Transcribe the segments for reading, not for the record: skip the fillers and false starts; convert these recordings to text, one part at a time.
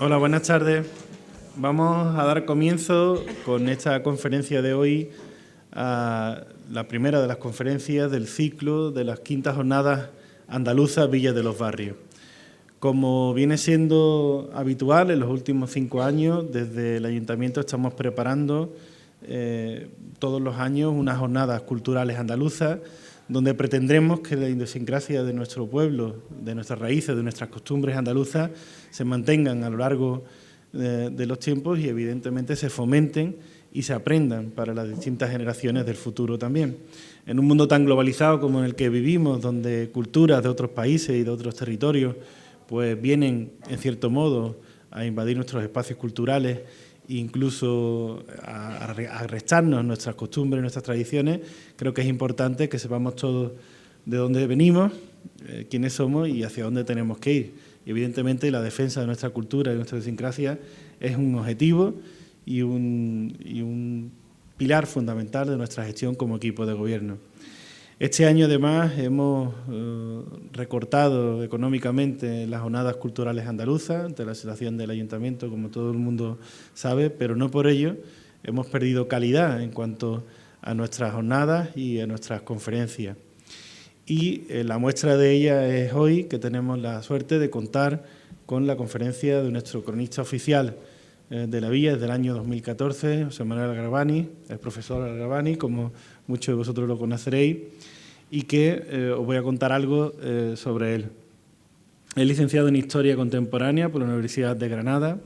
Hola, buenas tardes. Vamos a dar comienzo con esta conferencia de hoy a la primera de las conferencias del ciclo de las quintas jornadas andaluzas Villas de los Barrios. Como viene siendo habitual en los últimos 5 años, desde el Ayuntamiento estamos preparando todos los años unas jornadas culturales andaluzas donde pretendremos que la idiosincrasia de nuestro pueblo, de nuestras raíces, de nuestras costumbres andaluzas, se mantengan a lo largo de los tiempos y evidentemente se fomenten y se aprendan para las distintas generaciones del futuro también. En un mundo tan globalizado como en el que vivimos, donde culturas de otros países y de otros territorios pues vienen, en cierto modo, a invadir nuestros espacios culturales e incluso a restarnos nuestras costumbres, nuestras tradiciones, creo que es importante que sepamos todos de dónde venimos, quiénes somos y hacia dónde tenemos que ir. Y evidentemente la defensa de nuestra cultura y de nuestra idiosincrasia es un objetivo y un pilar fundamental de nuestra gestión como equipo de gobierno. Este año, además, hemos recortado económicamente las jornadas culturales andaluzas ante la situación del Ayuntamiento, como todo el mundo sabe, pero no por ello hemos perdido calidad en cuanto a nuestras jornadas y a nuestras conferencias. Y la muestra de ella es hoy, que tenemos la suerte de contar con la conferencia de nuestro cronista oficial de la Villa desde el año 2014, José Manuel Algarabani, el profesor Algarabani, como muchos de vosotros lo conoceréis, y que os voy a contar algo sobre él. Es licenciado en Historia Contemporánea por la Universidad de Granada,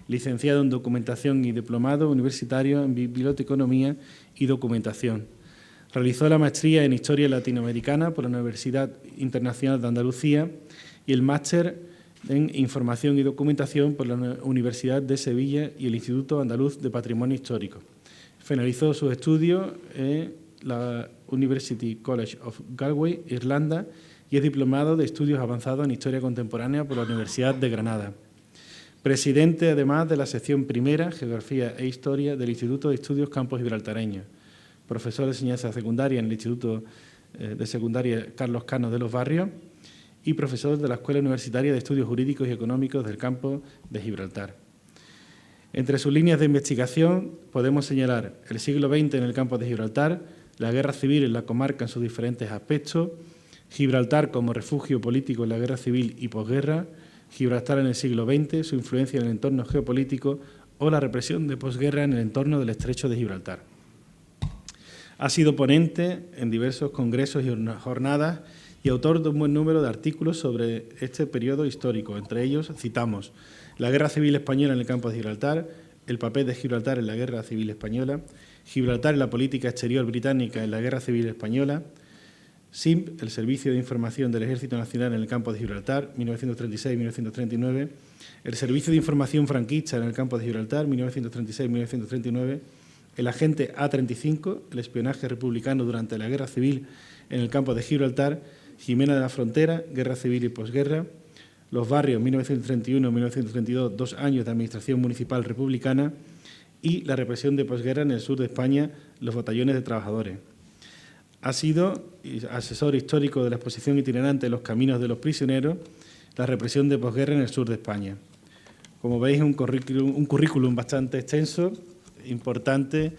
licenciado en Documentación y diplomado universitario en Biblioteconomía y Documentación. Realizó la maestría en Historia Latinoamericana por la Universidad Internacional de Andalucía y el máster en Información y Documentación por la Universidad de Sevilla y el Instituto Andaluz de Patrimonio Histórico. Finalizó sus estudios en la University College of Galway, Irlanda, y es diplomado de Estudios Avanzados en Historia Contemporánea por la Universidad de Granada. Presidente, además, de la sección primera, Geografía e Historia, del Instituto de Estudios Campos Gibraltareños. Profesor de enseñanza secundaria en el Instituto de Secundaria Carlos Cano de los Barrios y profesor de la Escuela Universitaria de Estudios Jurídicos y Económicos del Campo de Gibraltar. Entre sus líneas de investigación podemos señalar el siglo XX en el Campo de Gibraltar, la guerra civil en la comarca en sus diferentes aspectos, Gibraltar como refugio político en la guerra civil y posguerra, Gibraltar en el siglo XX, su influencia en el entorno geopolítico o la represión de posguerra en el entorno del Estrecho de Gibraltar. Ha sido ponente en diversos congresos y jornadas y autor de un buen número de artículos sobre este periodo histórico. Entre ellos citamos la Guerra Civil Española en el Campo de Gibraltar, el papel de Gibraltar en la Guerra Civil Española, Gibraltar en la política exterior británica en la Guerra Civil Española, SIMP, el Servicio de Información del Ejército Nacional en el Campo de Gibraltar, 1936-1939, el Servicio de Información franquista en el Campo de Gibraltar, 1936-1939, el agente A-35, el espionaje republicano durante la Guerra Civil en el Campo de Gibraltar, Jimena de la Frontera, Guerra Civil y posguerra, los barrios 1931-1932, 2 años de administración municipal republicana y la represión de posguerra en el sur de España, los batallones de trabajadores. Ha sido asesor histórico de la exposición itinerante Los Caminos de los Prisioneros, la represión de posguerra en el sur de España. Como veis, un currículum bastante extenso, importante.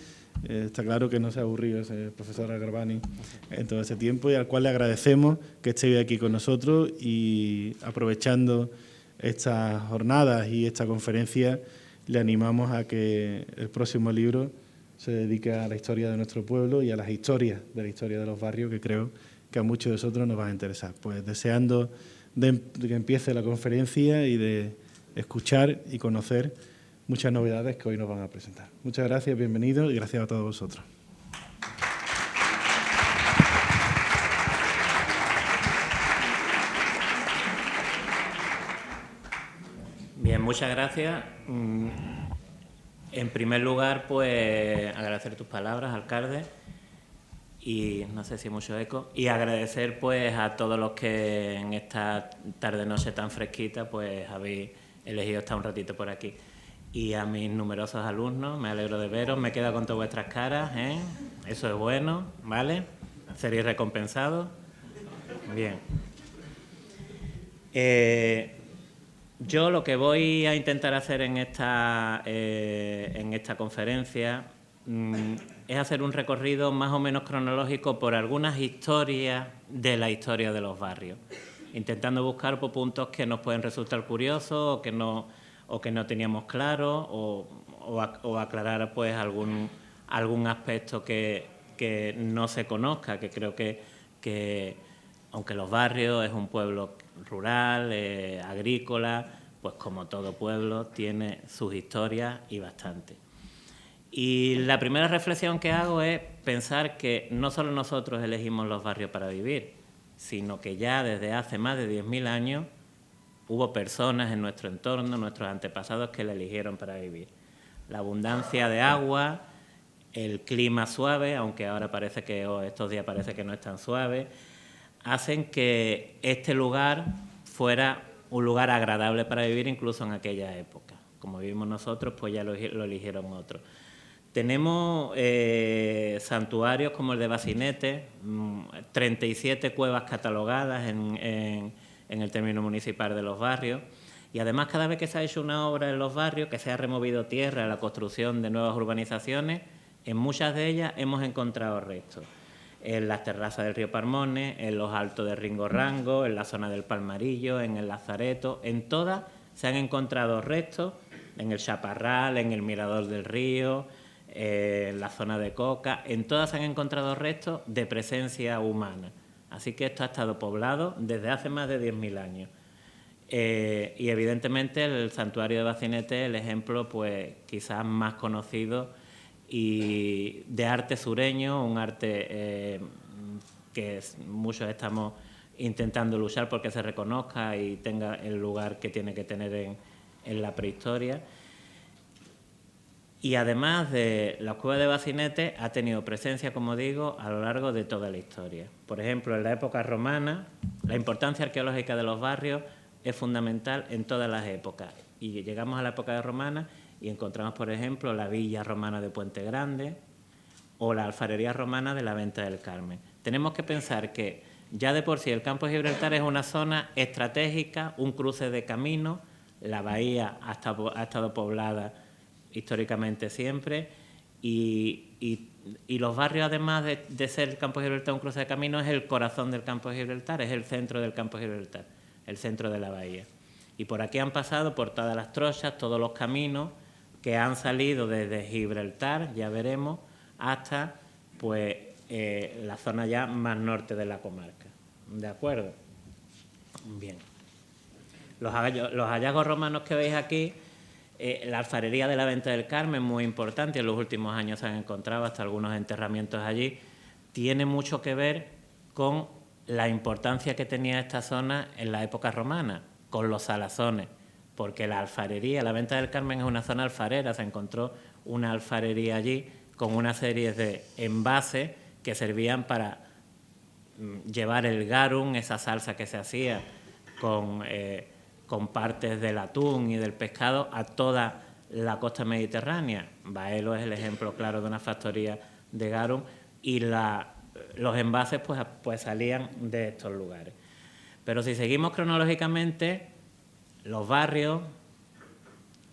Está claro que no se ha aburrido ese profesor Algarabani en todo ese tiempo y al cual le agradecemos que esté hoy aquí con nosotros y aprovechando estas jornadas y esta conferencia le animamos a que el próximo libro se dedique a la historia de nuestro pueblo y a las historias de la historia de los barrios que creo que a muchos de nosotros nos va a interesar. Pues deseando de que empiece la conferencia y de escuchar y conocer muchas novedades que hoy nos van a presentar. Muchas gracias, bienvenidos y gracias a todos vosotros. Bien, muchas gracias. En primer lugar, pues agradecer tus palabras, alcalde, y no sé si hay mucho eco, y agradecer pues a todos los que en esta tarde-noche tan fresquita pues habéis elegido estar un ratito por aquí. Y a mis numerosos alumnos, me alegro de veros, me quedo con todas vuestras caras, ¿eh? Eso es bueno, ¿vale? Seréis recompensados. Bien. Yo lo que voy a intentar hacer en esta conferencia es hacer un recorrido más o menos cronológico por algunas historias de la historia de los barrios, intentando buscar por puntos que nos pueden resultar curiosos o que no teníamos claro o aclarar pues algún aspecto que no se conozca, que creo que aunque Los Barrios es un pueblo rural, agrícola, pues como todo pueblo tiene sus historias y bastante. Y la primera reflexión que hago es pensar que no solo nosotros elegimos los barrios para vivir, sino que ya desde hace más de 10.000 años hubo personas en nuestro entorno, nuestros antepasados, que la eligieron para vivir. La abundancia de agua, el clima suave, aunque ahora parece que, estos días parece que no es tan suave, hacen que este lugar fuera un lugar agradable para vivir incluso en aquella época. Como vivimos nosotros, pues ya lo eligieron otros. Tenemos santuarios como el de Bacinete, 37 cuevas catalogadas en el término municipal de Los Barrios, y además cada vez que se ha hecho una obra en Los Barrios, que se ha removido tierra, la construcción de nuevas urbanizaciones, en muchas de ellas hemos encontrado restos. En las terrazas del río Parmones, en los altos de Ringo Rango, en la zona del Palmarillo, en el Lazareto, en todas se han encontrado restos, en el Chaparral, en el Mirador del Río, en la zona de Coca, en todas se han encontrado restos de presencia humana. Así que esto ha estado poblado desde hace más de 10.000 años. Y evidentemente el santuario de Bacinete es el ejemplo pues quizás más conocido y de arte sureño, un arte que muchos estamos intentando luchar porque se reconozca y tenga el lugar que tiene que tener en la prehistoria. Y además de la cueva de Bacinete, ha tenido presencia, como digo, a lo largo de toda la historia. Por ejemplo, en la época romana, la importancia arqueológica de los barrios es fundamental en todas las épocas. Y llegamos a la época romana y encontramos, por ejemplo, la villa romana de Puente Grande o la alfarería romana de la Venta del Carmen. Tenemos que pensar que ya de por sí el campo de Gibraltar es una zona estratégica, un cruce de caminos, la bahía ha estado poblada históricamente siempre, y los barrios, además de ser el campo de Gibraltar un cruce de caminos, es el corazón del campo de Gibraltar, es el centro del campo de Gibraltar, el centro de la bahía. Y por aquí han pasado, por todas las trochas, todos los caminos que han salido desde Gibraltar, ya veremos, hasta pues la zona ya más norte de la comarca. ¿De acuerdo? Bien. Los hallazgos romanos que veis aquí, la alfarería de la Venta del Carmen, muy importante, en los últimos años se han encontrado hasta algunos enterramientos allí, tiene mucho que ver con la importancia que tenía esta zona en la época romana, con los salazones, porque la alfarería, la Venta del Carmen es una zona alfarera, se encontró una alfarería allí con una serie de envases que servían para llevar el garum, esa salsa que se hacía con partes del atún y del pescado a toda la costa mediterránea. Baelo es el ejemplo claro de una factoría de garum y los envases pues salían de estos lugares. Pero si seguimos cronológicamente, Los Barrios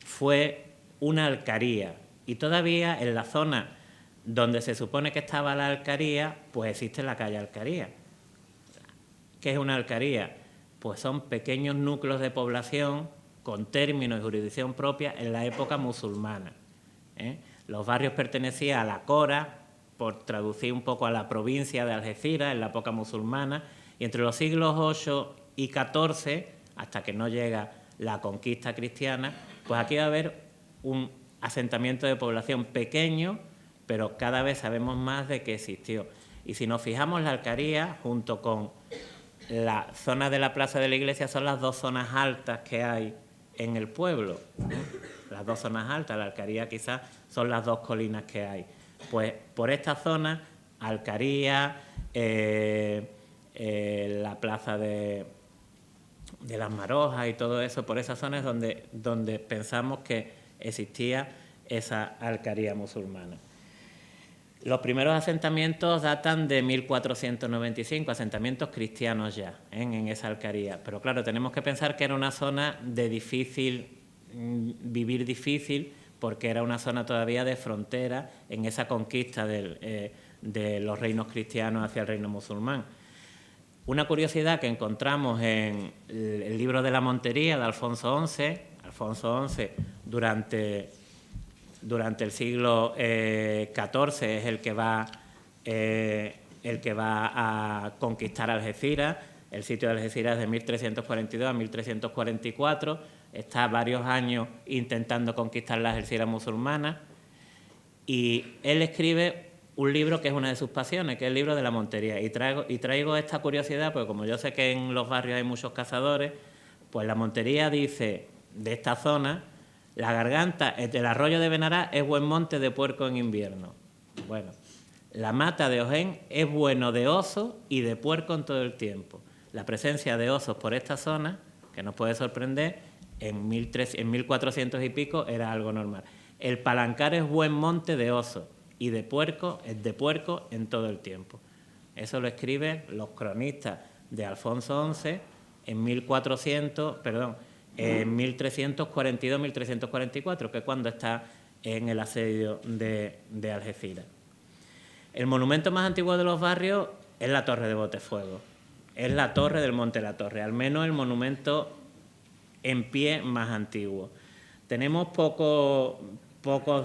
fue una alquería y todavía en la zona donde se supone que estaba la alquería, pues existe la calle Alquería. ¿Qué es una alquería? Pues son pequeños núcleos de población con término y jurisdicción propia en la época musulmana. Los barrios pertenecían a la Cora, por traducir un poco a la provincia de Algeciras, en la época musulmana, y entre los siglos VIII y XIV, hasta que no llega la conquista cristiana, pues aquí va a haber un asentamiento de población pequeño, pero cada vez sabemos más de que existió. Y si nos fijamos, la alquería, junto con la zona de la plaza de la iglesia, son las dos zonas altas que hay en el pueblo. Las dos zonas altas, la alquería quizás son las dos colinas que hay. Pues por esta zona, Alquería, la plaza de las Marojas y todo eso, por esa zona es donde pensamos que existía esa alquería musulmana. Los primeros asentamientos datan de 1495, asentamientos cristianos ya, en esa alquería. Pero claro, tenemos que pensar que era una zona de vivir difícil, porque era una zona todavía de frontera en esa conquista de los reinos cristianos hacia el reino musulmán. Una curiosidad que encontramos en el libro de la Montería de Alfonso XI. Alfonso XI durante el siglo XIV es el que va a conquistar Algeciras. El sitio de Algeciras es de 1342 a 1344. Está varios años intentando conquistar las Algeciras musulmanas. Y él escribe un libro que es una de sus pasiones, que es el libro de la Montería. Y traigo esta curiosidad, porque como yo sé que en los barrios hay muchos cazadores, pues la Montería dice de esta zona: la garganta del arroyo de Benará es buen monte de puerco en invierno. Bueno, la mata de Ojén es bueno de oso y de puerco en todo el tiempo. La presencia de osos por esta zona, que nos puede sorprender, en 1400 y pico era algo normal. El Palancar es buen monte de oso y de puerco es de puerco en todo el tiempo. Eso lo escriben los cronistas de Alfonso XI en 1342-1344, que es cuando está en el asedio de Algeciras. El monumento más antiguo de los barrios es la Torre de Botefuego. Es la torre del Monte la Torre, al menos el monumento en pie más antiguo. Tenemos pocos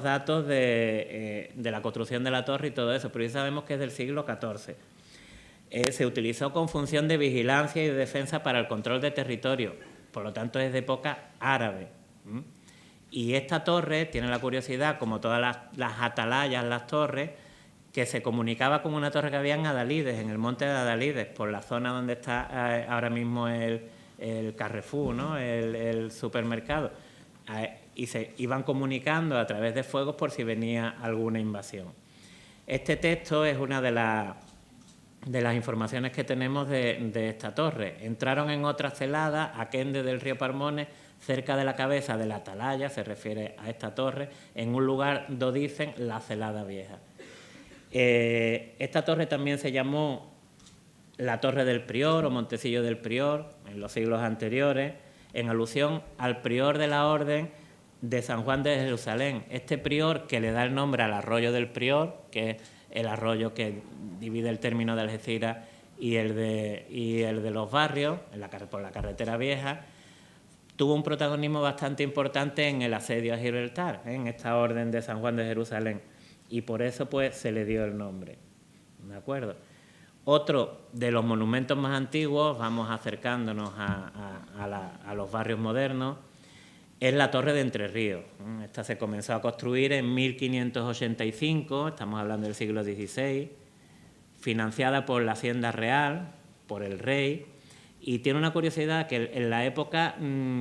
datos de la construcción de la torre y todo eso, pero ya sabemos que es del siglo XIV. Se utilizó con función de vigilancia y de defensa para el control de territorio, por lo tanto es de época árabe. Y esta torre tiene la curiosidad, como todas las atalayas, las torres, que se comunicaba con una torre que había en Adalides, en el monte de Adalides, por la zona donde está ahora mismo el Carrefour, ¿no? el supermercado. Y se iban comunicando a través de fuegos por si venía alguna invasión. Este texto es una de las informaciones que tenemos de esta torre. Entraron en otra celada, aquende del río Parmones, cerca de la cabeza de la atalaya, se refiere a esta torre, en un lugar donde dicen la celada vieja. Esta torre también se llamó la Torre del Prior o Montecillo del Prior en los siglos anteriores, en alusión al prior de la Orden de San Juan de Jerusalén. Este prior que le da el nombre al arroyo del Prior, que es el arroyo que divide el término de Algeciras y el de los barrios, por la carretera vieja, tuvo un protagonismo bastante importante en el asedio a Gibraltar, en esta Orden de San Juan de Jerusalén, y por eso pues se le dio el nombre. ¿De acuerdo? Otro de los monumentos más antiguos, vamos acercándonos a los barrios modernos, es la Torre de Entre Ríos. Esta se comenzó a construir en 1585, estamos hablando del siglo XVI, financiada por la Hacienda Real, por el rey, y tiene una curiosidad que en la época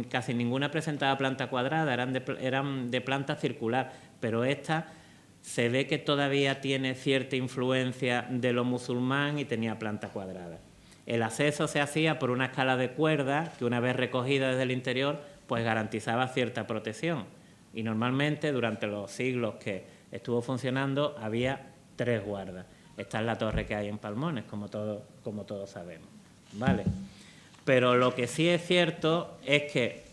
casi ninguna presentaba planta cuadrada, eran de planta circular, pero esta se ve que todavía tiene cierta influencia de lo musulmán y tenía planta cuadrada. El acceso se hacía por una escala de cuerda que, una vez recogida desde el interior, pues garantizaba cierta protección. Y normalmente durante los siglos que estuvo funcionando había 3 guardas. Esta es la torre que hay en Palmones, como todos sabemos, ¿vale? Pero lo que sí es cierto es que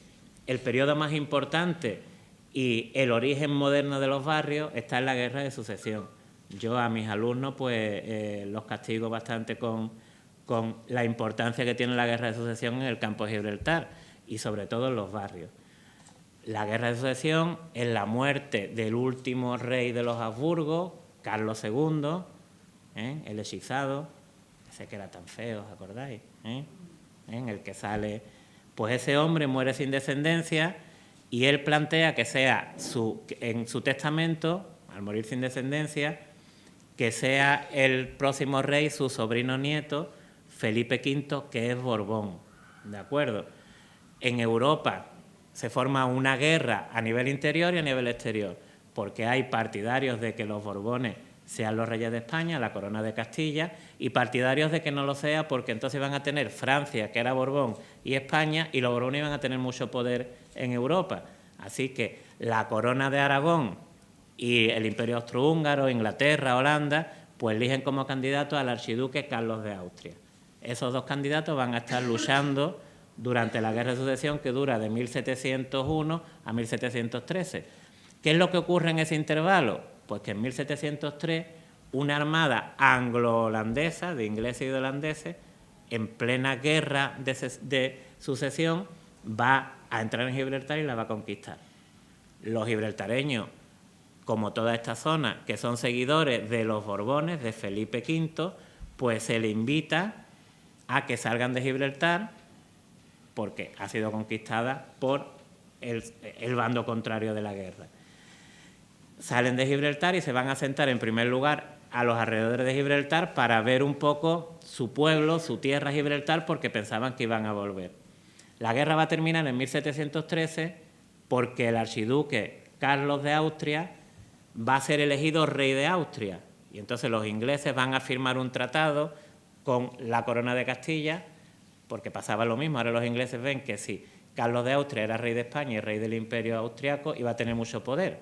el periodo más importante y el origen moderno de los barrios está en la Guerra de Sucesión. Yo a mis alumnos pues los castigo bastante con la importancia que tiene la Guerra de Sucesión en el campo de Gibraltar y sobre todo en los barrios. La Guerra de Sucesión es la muerte del último rey de los Habsburgo, Carlos II, el hechizado, ese que era tan feo, ¿os acordáis? En el que sale, pues ese hombre muere sin descendencia y él plantea que sea en su testamento, al morir sin descendencia, que sea el próximo rey su sobrino nieto, Felipe V, que es Borbón, ¿de acuerdo? En Europa se forma una guerra a nivel interior y a nivel exterior, porque hay partidarios de que los Borbones sean los reyes de España, la corona de Castilla, y partidarios de que no lo sea, porque entonces iban a tener Francia, que era Borbón, y España, y los Borbones iban a tener mucho poder en Europa. Así que la corona de Aragón y el Imperio Austrohúngaro, Inglaterra, Holanda, pues eligen como candidato al archiduque Carlos de Austria. Esos dos candidatos van a estar luchando durante la Guerra de Sucesión, que dura de 1701 a 1713. ¿Qué es lo que ocurre en ese intervalo? Pues que en 1703 una armada anglo-holandesa, de ingleses y de holandeses, en plena guerra de sucesión, va a entrar en Gibraltar y la va a conquistar. Los gibraltareños, como toda esta zona, que son seguidores de los Borbones, de Felipe V, pues se le invita a que salgan de Gibraltar porque ha sido conquistada por el bando contrario de la guerra. Salen de Gibraltar y se van a asentar en primer lugar a los alrededores de Gibraltar para ver un poco su pueblo, su tierra Gibraltar, porque pensaban que iban a volver. La guerra va a terminar en 1713 porque el archiduque Carlos de Austria va a ser elegido rey de Austria. Y entonces los ingleses van a firmar un tratado con la corona de Castilla, porque pasaba lo mismo. Ahora los ingleses ven que si Carlos de Austria era rey de España y rey del Imperio Austriaco, iba a tener mucho poder.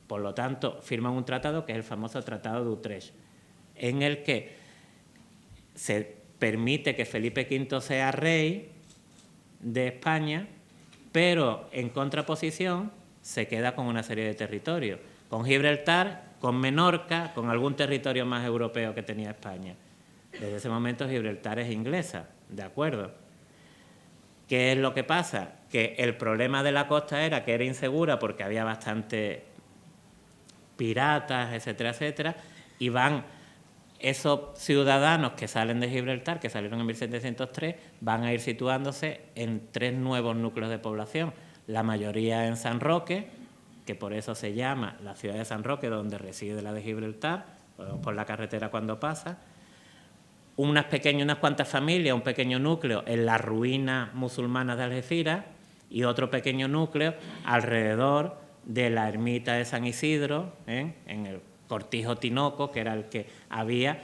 Por lo tanto, firman un tratado que es el famoso Tratado de Utrecht, en el que se permite que Felipe V sea rey de España, pero en contraposición se queda con una serie de territorios, con Gibraltar, con Menorca, con algún territorio más europeo que tenía España. Desde ese momento Gibraltar es inglesa, ¿de acuerdo? ¿Qué es lo que pasa? Que el problema de la costa era que era insegura porque había bastante piratas, etcétera, etcétera, y van esos ciudadanos que salen de Gibraltar, que salieron en 1703, van a ir situándose en 3 nuevos núcleos de población, la mayoría en San Roque, que por eso se llama la ciudad de San Roque, donde reside la de Gibraltar, por la carretera cuando pasa, unas cuantas familias, un pequeño núcleo en las ruinas musulmanas de Algeciras y otro pequeño núcleo alrededor de la ermita de San Isidro, en el Cortijo Tinoco, que era el que había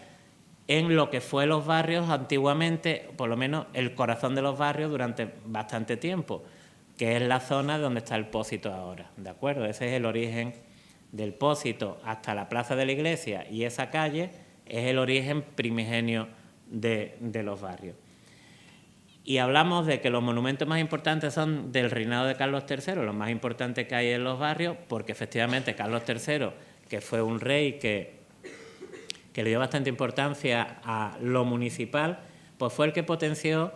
en lo que fue los barrios antiguamente, por lo menos el corazón de los barrios durante bastante tiempo, que es la zona donde está el Pósito ahora, ¿de acuerdo? Ese es el origen del Pósito hasta la plaza de la iglesia, y esa calle es el origen primigenio de los barrios. Y hablamos de que los monumentos más importantes son del reinado de Carlos III, los más importantes que hay en los barrios, porque efectivamente Carlos III, que fue un rey que le dio bastante importancia a lo municipal, pues fue el que potenció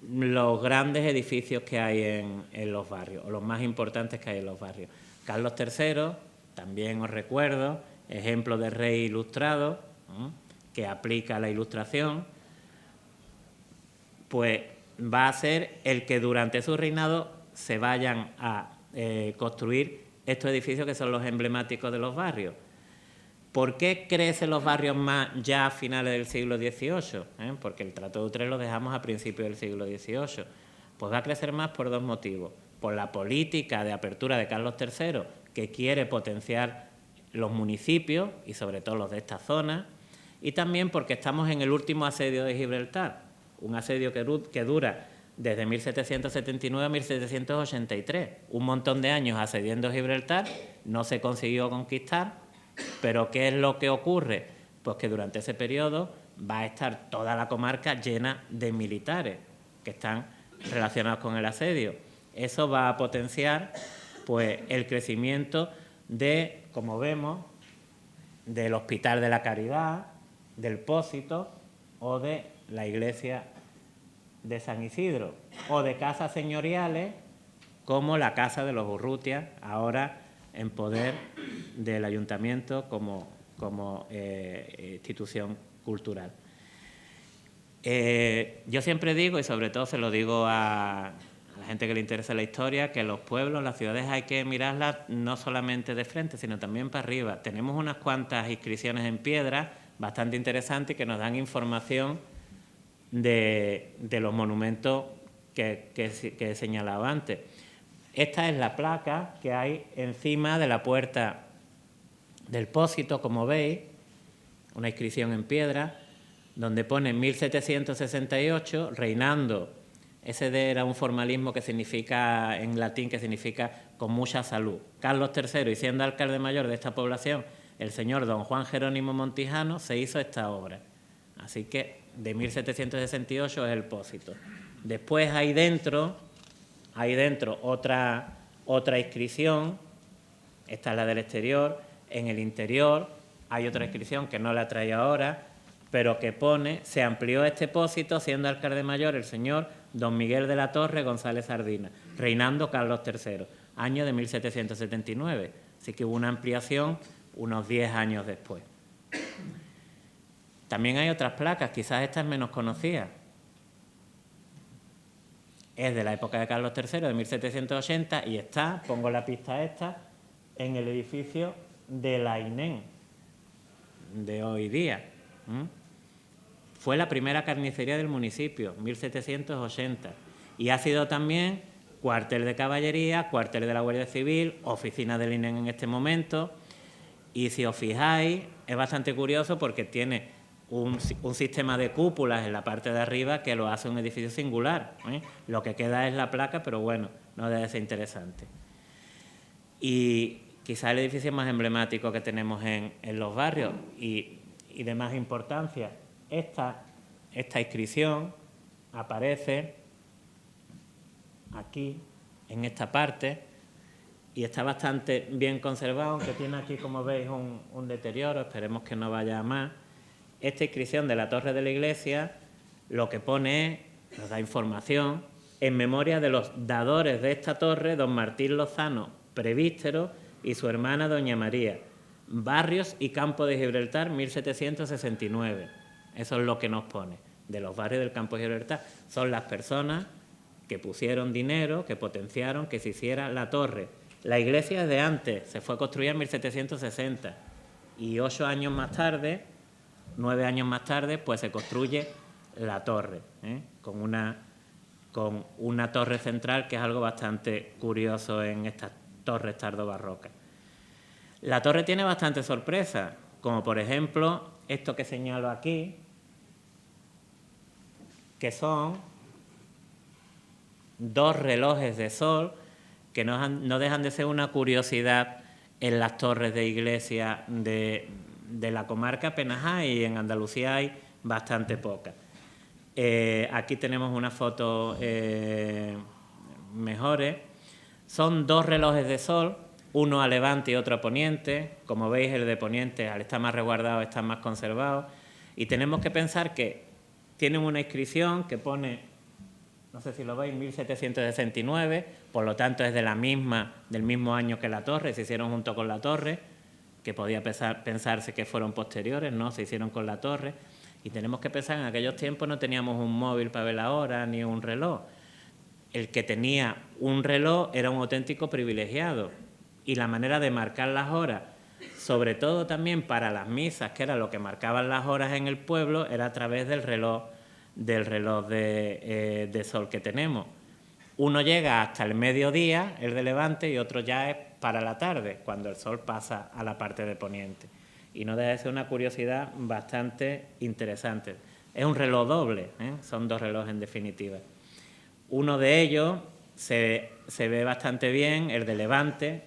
los grandes edificios que hay en los barrios, o los más importantes que hay en los barrios. Carlos III, también os recuerdo, ejemplo de rey ilustrado, que aplica la Ilustración, pues va a ser el que durante su reinado se vayan a construir estos edificios que son los emblemáticos de los barrios. ¿Por qué crecen los barrios más ya a finales del siglo XVIII? Porque el Tratado de Utrecht lo dejamos a principios del siglo XVIII. Pues va a crecer más por 2 motivos. Por la política de apertura de Carlos III, que quiere potenciar los municipios y sobre todo los de esta zona, y también porque estamos en el último asedio de Gibraltar, un asedio que dura desde 1779 a 1783, un montón de años asediando Gibraltar, no se consiguió conquistar, pero ¿qué es lo que ocurre? Pues que durante ese periodo va a estar toda la comarca llena de militares que están relacionados con el asedio. Eso va a potenciar pues el crecimiento de, como vemos, del Hospital de la Caridad, del Pósito o de la iglesia de San Isidro, o de casas señoriales como la Casa de los Urrutia, ahora en poder del ayuntamiento como institución cultural. Yo siempre digo, y sobre todo se lo digo a la gente que le interesa la historia, que los pueblos, las ciudades hay que mirarlas no solamente de frente, sino también para arriba. Tenemos unas cuantas inscripciones en piedra bastante interesantes que nos dan información de los monumentos que he señalado antes. Esta es la placa que hay encima de la puerta del Pósito, como veis, una inscripción en piedra, donde pone 1768, reinando Ese D era un formalismo que significa, en latín, que significa con mucha salud. Carlos III, y siendo alcalde mayor de esta población, el señor don Juan Jerónimo Montijano, se hizo esta obra. Así que de 1768 es el pósito. Después hay dentro otra inscripción, esta es la del exterior. En el interior hay otra inscripción que no la traigo ahora, pero que pone: se amplió este pósito siendo alcalde mayor el señor don Miguel de la Torre González Sardina, reinando Carlos III, año de 1779. Así que hubo una ampliación unos 10 años después. También hay otras placas, quizás esta es menos conocida. Es de la época de Carlos III, de 1780, y está, pongo la pista esta, en el edificio de la INEN de hoy día. Fue la primera carnicería del municipio, 1780, y ha sido también cuartel de caballería, cuartel de la Guardia Civil, oficina del INEN en este momento, y si os fijáis, es bastante curioso porque tiene un sistema de cúpulas en la parte de arriba que lo hace un edificio singular. Lo que queda es la placa, pero bueno, no debe ser interesante. Y quizá el edificio más emblemático que tenemos en los barrios y de más importancia, esta inscripción aparece aquí, en esta parte, y está bastante bien conservado, aunque tiene aquí, como veis, un deterioro, esperemos que no vaya a más. Esta inscripción de la torre de la iglesia lo que pone es, nos da información, en memoria de los dadores de esta torre, don Martín Lozano Prevístero y su hermana doña María, Barrios y Campo de Gibraltar, 1769. Eso es lo que nos pone, de los barrios del Campo de Gibraltar. Son las personas que pusieron dinero, que potenciaron que se hiciera la torre. La iglesia es de antes, se fue a construir en 1760 y 8 años más tarde, 9 años más tarde, pues se construye la torre, con una torre central, que es algo bastante curioso en estas torres tardobarrocas. La torre tiene bastante sorpresa, como por ejemplo esto que señalo aquí, que son 2 relojes de sol que no dejan de ser una curiosidad en las torres de iglesia de la comarca apenas hay, y en Andalucía hay bastante pocas. Aquí tenemos una foto mejores. Son 2 relojes de sol, uno a levante y otro a poniente. Como veis, el de poniente, al estar más resguardado, está más conservado. Y tenemos que pensar que tienen una inscripción que pone, no sé si lo veis, 1769, por lo tanto es del mismo año que la torre, se hicieron junto con la torre, que podía pensarse que fueron posteriores, no, se hicieron con la torre. Y tenemos que pensar, en aquellos tiempos no teníamos un móvil para ver la hora ni un reloj. El que tenía un reloj era un auténtico privilegiado, y la manera de marcar las horas, sobre todo también para las misas, que era lo que marcaban las horas en el pueblo, era a través del reloj de sol que tenemos. Uno llega hasta el mediodía, el de levante, y otro ya es para la tarde, cuando el sol pasa a la parte de poniente. Y no deja de ser una curiosidad bastante interesante. Es un reloj doble, son 2 relojes en definitiva. Uno de ellos se ve bastante bien, el de levante,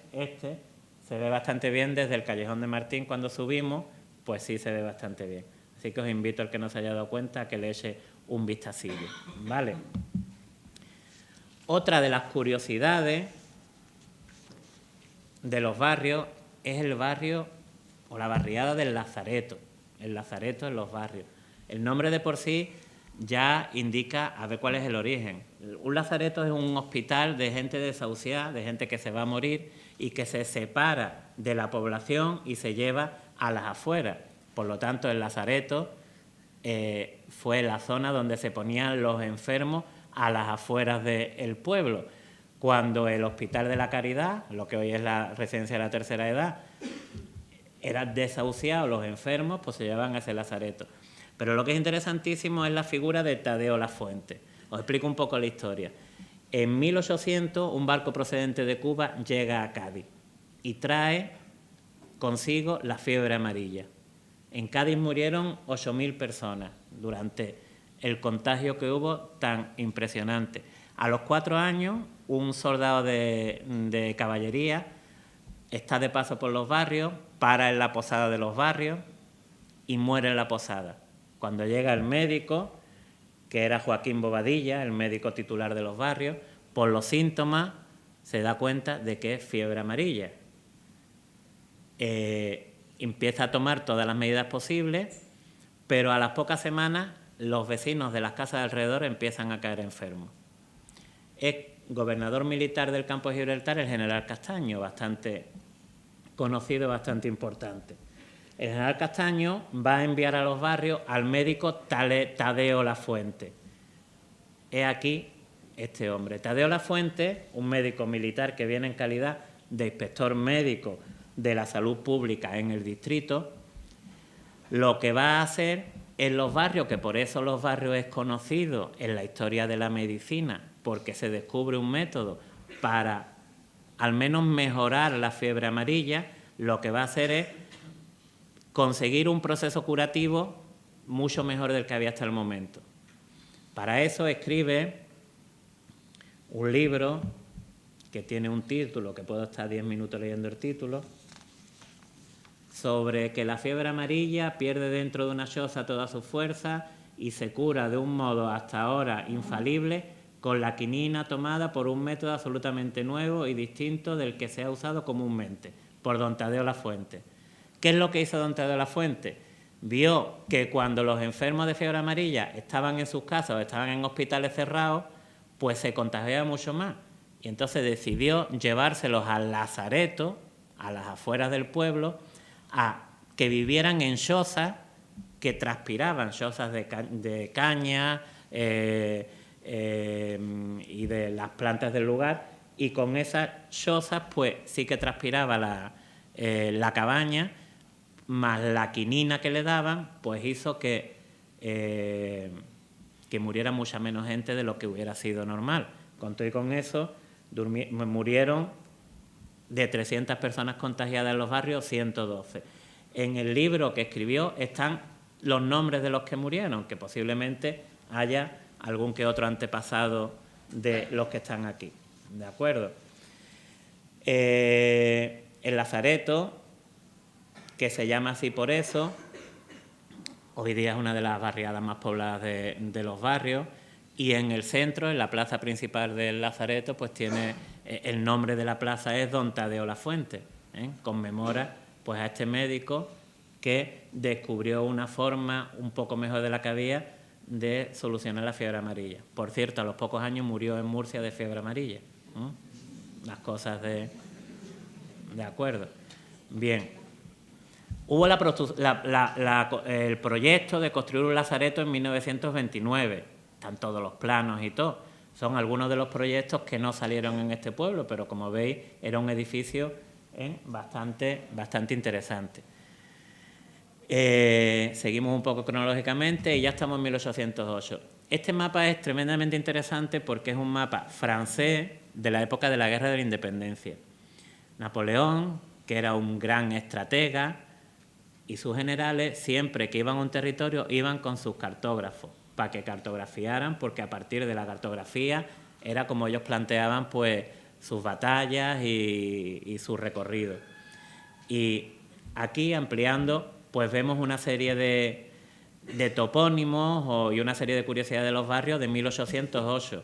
se ve bastante bien desde el Callejón de Martín cuando subimos, pues sí se ve bastante bien. Así que os invito, al que no se haya dado cuenta, a que le eche un vistacillo, ¿vale? Otra de las curiosidades de los barrios es el barrio o la barriada del Lazareto, el Lazareto en los barrios. El nombre de por sí ya indica a ver cuál es el origen. Un lazareto es un hospital de gente desahuciada, de gente que se va a morir y que se separa de la población y se lleva a las afueras. Por lo tanto, el lazareto fue la zona donde se ponían los enfermos a las afueras del pueblo. Cuando el Hospital de la Caridad, lo que hoy es la Residencia de la Tercera Edad, eran desahuciados los enfermos, pues se llevaban a ese lazareto. Pero lo que es interesantísimo es la figura de Tadeo Lafuente. Os explico un poco la historia. En 1800, un barco procedente de Cuba llega a Cádiz y trae consigo la fiebre amarilla. En Cádiz murieron 8.000 personas durante el contagio que hubo tan impresionante. A los 4 años, un soldado de caballería está de paso por los barrios, para en la posada de los barrios y muere en la posada. Cuando llega el médico, que era Joaquín Bobadilla, el médico titular de los barrios, por los síntomas se da cuenta de que es fiebre amarilla. Empieza a tomar todas las medidas posibles, pero a las pocas semanas los vecinos de las casas de alrededor empiezan a caer enfermos. Es gobernador militar del campo de Gibraltar el general Castaño, bastante conocido, bastante importante. El general Castaño va a enviar a los barrios al médico Tadeo Lafuente. He aquí este hombre. Tadeo Lafuente, un médico militar que viene en calidad de inspector médico de la salud pública en el distrito, lo que va a hacer en los barrios, que por eso los barrios es conocido en la historia de la medicina, porque se descubre un método para al menos mejorar la fiebre amarilla, lo que va a hacer es conseguir un proceso curativo mucho mejor del que había hasta el momento. Para eso escribe un libro que tiene un título, que puedo estar 10 minutos leyendo el título, sobre que la fiebre amarilla pierde dentro de una choza toda su fuerza y se cura de un modo hasta ahora infalible con la quinina tomada por un método absolutamente nuevo y distinto del que se ha usado comúnmente, por don Tadeo Lafuente. ¿Qué es lo que hizo don Tadeo Lafuente? Vio que cuando los enfermos de fiebre amarilla estaban en sus casas o estaban en hospitales cerrados, pues se contagiaba mucho más. Y entonces decidió llevárselos al lazareto, a las afueras del pueblo, a que vivieran en chozas que transpiraban, chozas de caña y de las plantas del lugar, y con esas chozas pues sí que transpiraba la cabaña, más la quinina que le daban, pues hizo que muriera mucha menos gente de lo que hubiera sido normal. Con todo y con eso, murieron de 300 personas contagiadas en los barrios, 112. En el libro que escribió están los nombres de los que murieron, que posiblemente haya algún que otro antepasado de los que están aquí. ¿De acuerdo? El lazareto, que se llama así por eso, hoy día es una de las barriadas más pobladas de los barrios, y en el centro, en la plaza principal del lazareto, pues tiene el nombre de la plaza es don Tadeo Lafuente, conmemora pues a este médico que descubrió una forma un poco mejor de la que había de solucionar la fiebre amarilla. Por cierto, a los pocos años murió en Murcia de fiebre amarilla. Las cosas de acuerdo. Bien. Hubo el proyecto de construir un lazareto en 1929. Están todos los planos y todo. Son algunos de los proyectos que no salieron en este pueblo, pero como veis, era un edificio bastante interesante. Seguimos un poco cronológicamente y ya estamos en 1808. Este mapa es tremendamente interesante porque es un mapa francés de la época de la Guerra de la Independencia. Napoleón, que era un gran estratega, y sus generales, siempre que iban a un territorio, iban con sus cartógrafos, para que cartografiaran, porque a partir de la cartografía era como ellos planteaban pues sus batallas y su recorrido. Y aquí, ampliando, pues vemos una serie de topónimos y una serie de curiosidades de los barrios de 1808.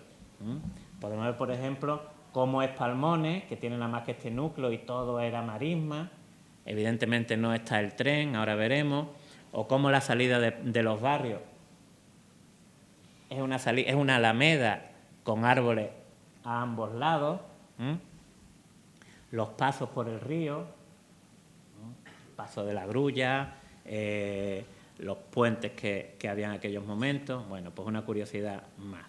Podemos ver, por ejemplo, cómo es Palmones, que tiene nada más que este núcleo y todo era marisma. Evidentemente no está el tren, ahora veremos. O cómo la salida de los barrios es una alameda con árboles a ambos lados. Los pasos por el río, paso de la Grulla, los puentes que había en aquellos momentos. Bueno, pues una curiosidad más.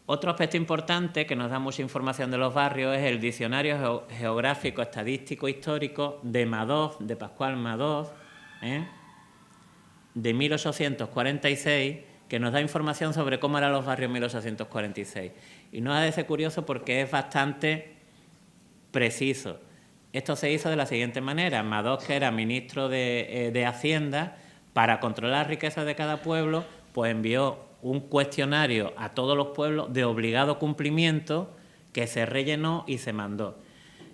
Otro aspecto importante que nos da mucha información de los barrios es el Diccionario Geográfico, Estadístico, Histórico de Madoz, de Pascual Madoz, de 1846, que nos da información sobre cómo eran los barrios en 1846. Y nos ha de ser curioso porque es bastante preciso. Esto se hizo de la siguiente manera. Madoz, que era ministro de Hacienda, Para controlar las riquezas de cada pueblo, pues envió un cuestionario a todos los pueblos de obligado cumplimiento que se rellenó y se mandó.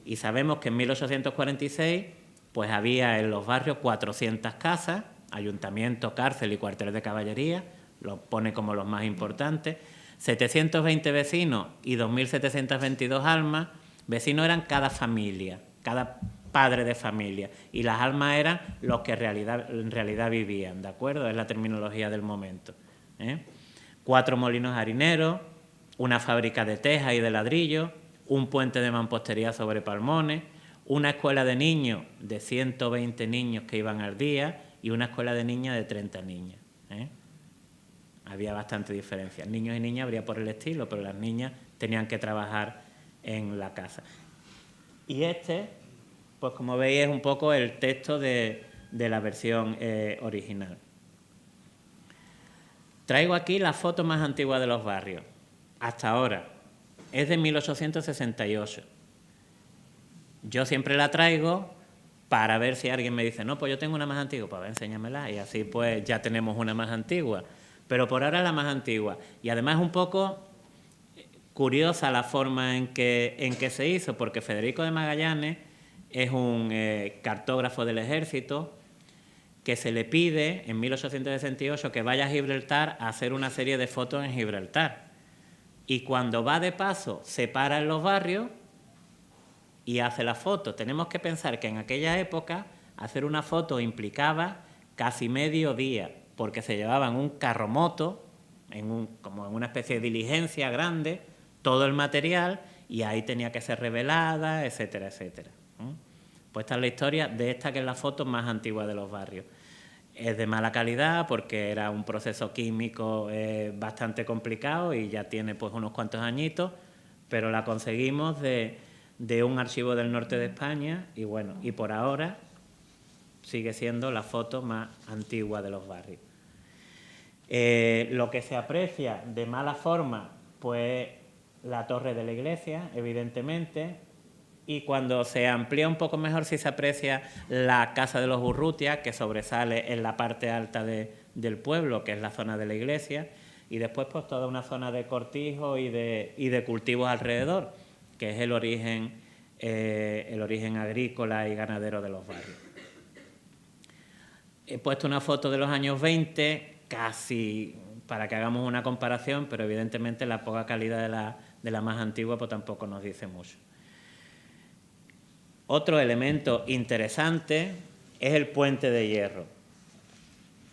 Y sabemos que en 1846 pues había en los barrios 400 casas, ayuntamiento, cárcel y cuartel de caballería, los pone como los más importantes, 720 vecinos y 2.722 almas. Vecinos eran cada familia, cada padre de familia, y las almas eran los que en realidad vivían, ¿de acuerdo? Es la terminología del momento, ¿eh? 4 molinos harineros, una fábrica de tejas y de ladrillo, un puente de mampostería sobre palmones, una escuela de niños de 120 niños que iban al día y una escuela de niñas de 30 niñas, ¿eh? Había bastante diferencia. Niños y niñas habría por el estilo, pero las niñas tenían que trabajar en la casa. Y pues como veis, es un poco el texto de la versión original. Traigo aquí la foto más antigua de los barrios, hasta ahora. Es de 1868. Yo siempre la traigo para ver si alguien me dice, no, pues yo tengo una más antigua, pues enséñamela, y así pues ya tenemos una más antigua. Pero por ahora es la más antigua. Y además es un poco curiosa la forma en que se hizo, porque Federico de Magallanes es un cartógrafo del ejército que se le pide en 1868 que vaya a Gibraltar a hacer una serie de fotos en Gibraltar. Y cuando va de paso, se para en los barrios y hace la foto. Tenemos que pensar que en aquella época hacer una foto implicaba casi medio día, porque se llevaban un carromoto, como en una especie de diligencia grande, todo el material, y ahí tenía que ser revelada, etcétera, etcétera. Pues esta es la historia de esta, que es la foto más antigua de los barrios. Es de mala calidad porque era un proceso químico bastante complicado y ya tiene pues unos cuantos añitos, pero la conseguimos de un archivo del norte de España y bueno, y por ahora sigue siendo la foto más antigua de los barrios. Lo que se aprecia de mala forma, pues la torre de la iglesia, evidentemente, y cuando se amplía un poco mejor sí se aprecia la casa de los Urrutia, que sobresale en la parte alta del pueblo, que es la zona de la iglesia, y después pues toda una zona de cortijo y de cultivos alrededor, que es el origen agrícola y ganadero de los barrios. He puesto una foto de los años 20, casi para que hagamos una comparación, pero evidentemente la poca calidad de la más antigua pues tampoco nos dice mucho. Otro elemento interesante es el puente de hierro.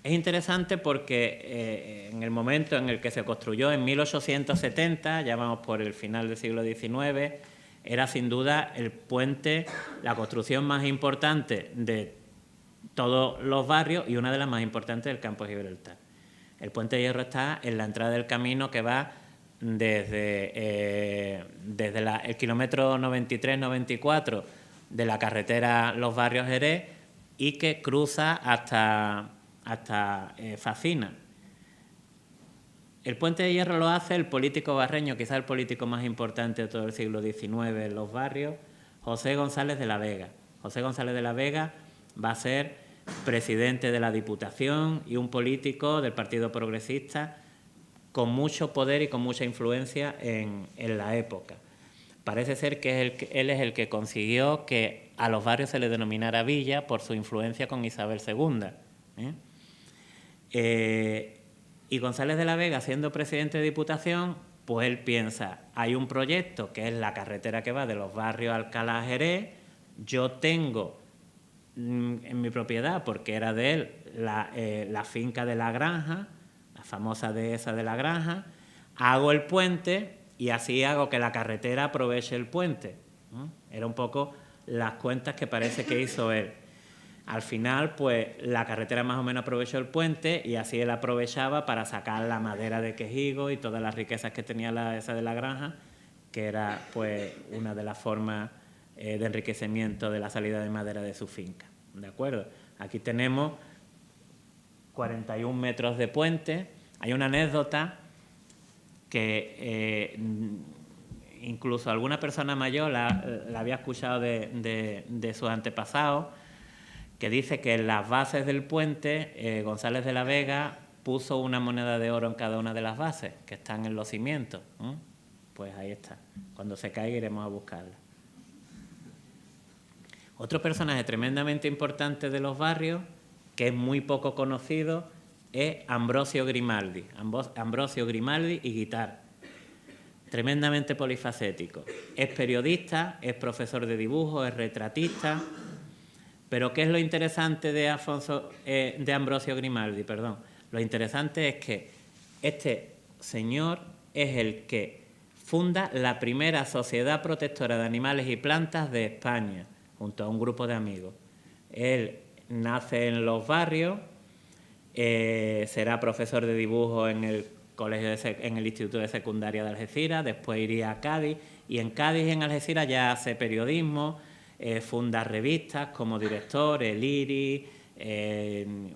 Es interesante porque en el momento en el que se construyó, en 1870, ya vamos por el final del siglo XIX, era sin duda el puente, la construcción más importante de todos los barrios y una de las más importantes del campo de Gibraltar. El puente de hierro está en la entrada del camino que va desde el kilómetro 93-94 de la carretera Los Barrios-Jerez y que cruza hasta Facina. El puente de hierro lo hace el político barreño, quizá el político más importante de todo el siglo XIX en los barrios, José González de la Vega. José González de la Vega va a ser presidente de la Diputación y un político del Partido Progresista con mucho poder y con mucha influencia en la época. Parece ser que él es el que consiguió que a los barrios se le denominara villa por su influencia con Isabel II. Y González de la Vega, siendo presidente de Diputación, pues él piensa, hay un proyecto que es la carretera que va de los barrios Alcalá a Jerez, yo tengo en mi propiedad, porque era de él, la finca de La Granja, la famosa dehesa de La Granja, hago el puente y así hago que la carretera aproveche el puente. Era un poco las cuentas que parece que hizo él. Al final, pues la carretera más o menos aprovechó el puente y así él aprovechaba para sacar la madera de quejigo y todas las riquezas que tenía esa de La Granja, que era pues una de las formas de enriquecimiento de la salida de madera de su finca. ¿De acuerdo? Aquí tenemos 41 metros de puente. Hay una anécdota que incluso alguna persona mayor la había escuchado de sus antepasados, que dice que en las bases del puente González de la Vega puso una moneda de oro en cada una de las bases, que están en los cimientos. Pues ahí está. Cuando se caiga iremos a buscarla. Otro personaje tremendamente importante de los barrios, que es muy poco conocido, es Ambrosio Grimaldi. Ambrosio Grimaldi y Guitar. Tremendamente polifacético. Es periodista, es profesor de dibujo, es retratista. Pero ¿qué es lo interesante de Ambrosio Grimaldi? Lo interesante es que este señor es el que funda la primera sociedad protectora de animales y plantas de España, junto a un grupo de amigos. Él nace en los barrios, será profesor de dibujo en el Instituto de Secundaria de Algeciras, después iría a Cádiz, y en Cádiz y en Algeciras ya hace periodismo, funda revistas como director, El Iris,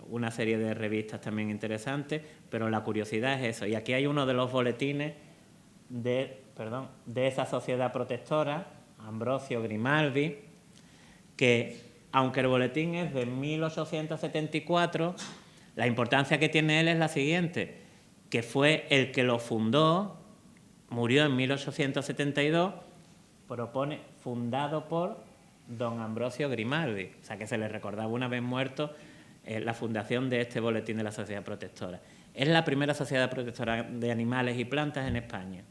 una serie de revistas también interesantes, pero la curiosidad es eso. Y aquí hay uno de los boletines de esa sociedad protectora, Ambrosio Grimaldi, que aunque el boletín es de 1874, la importancia que tiene él es la siguiente, que fue el que lo fundó, murió en 1872, propone fundado por don Ambrosio Grimaldi, o sea que se le recordaba una vez muerto la fundación de este boletín de la Sociedad Protectora. Es la primera sociedad protectora de animales y plantas en España.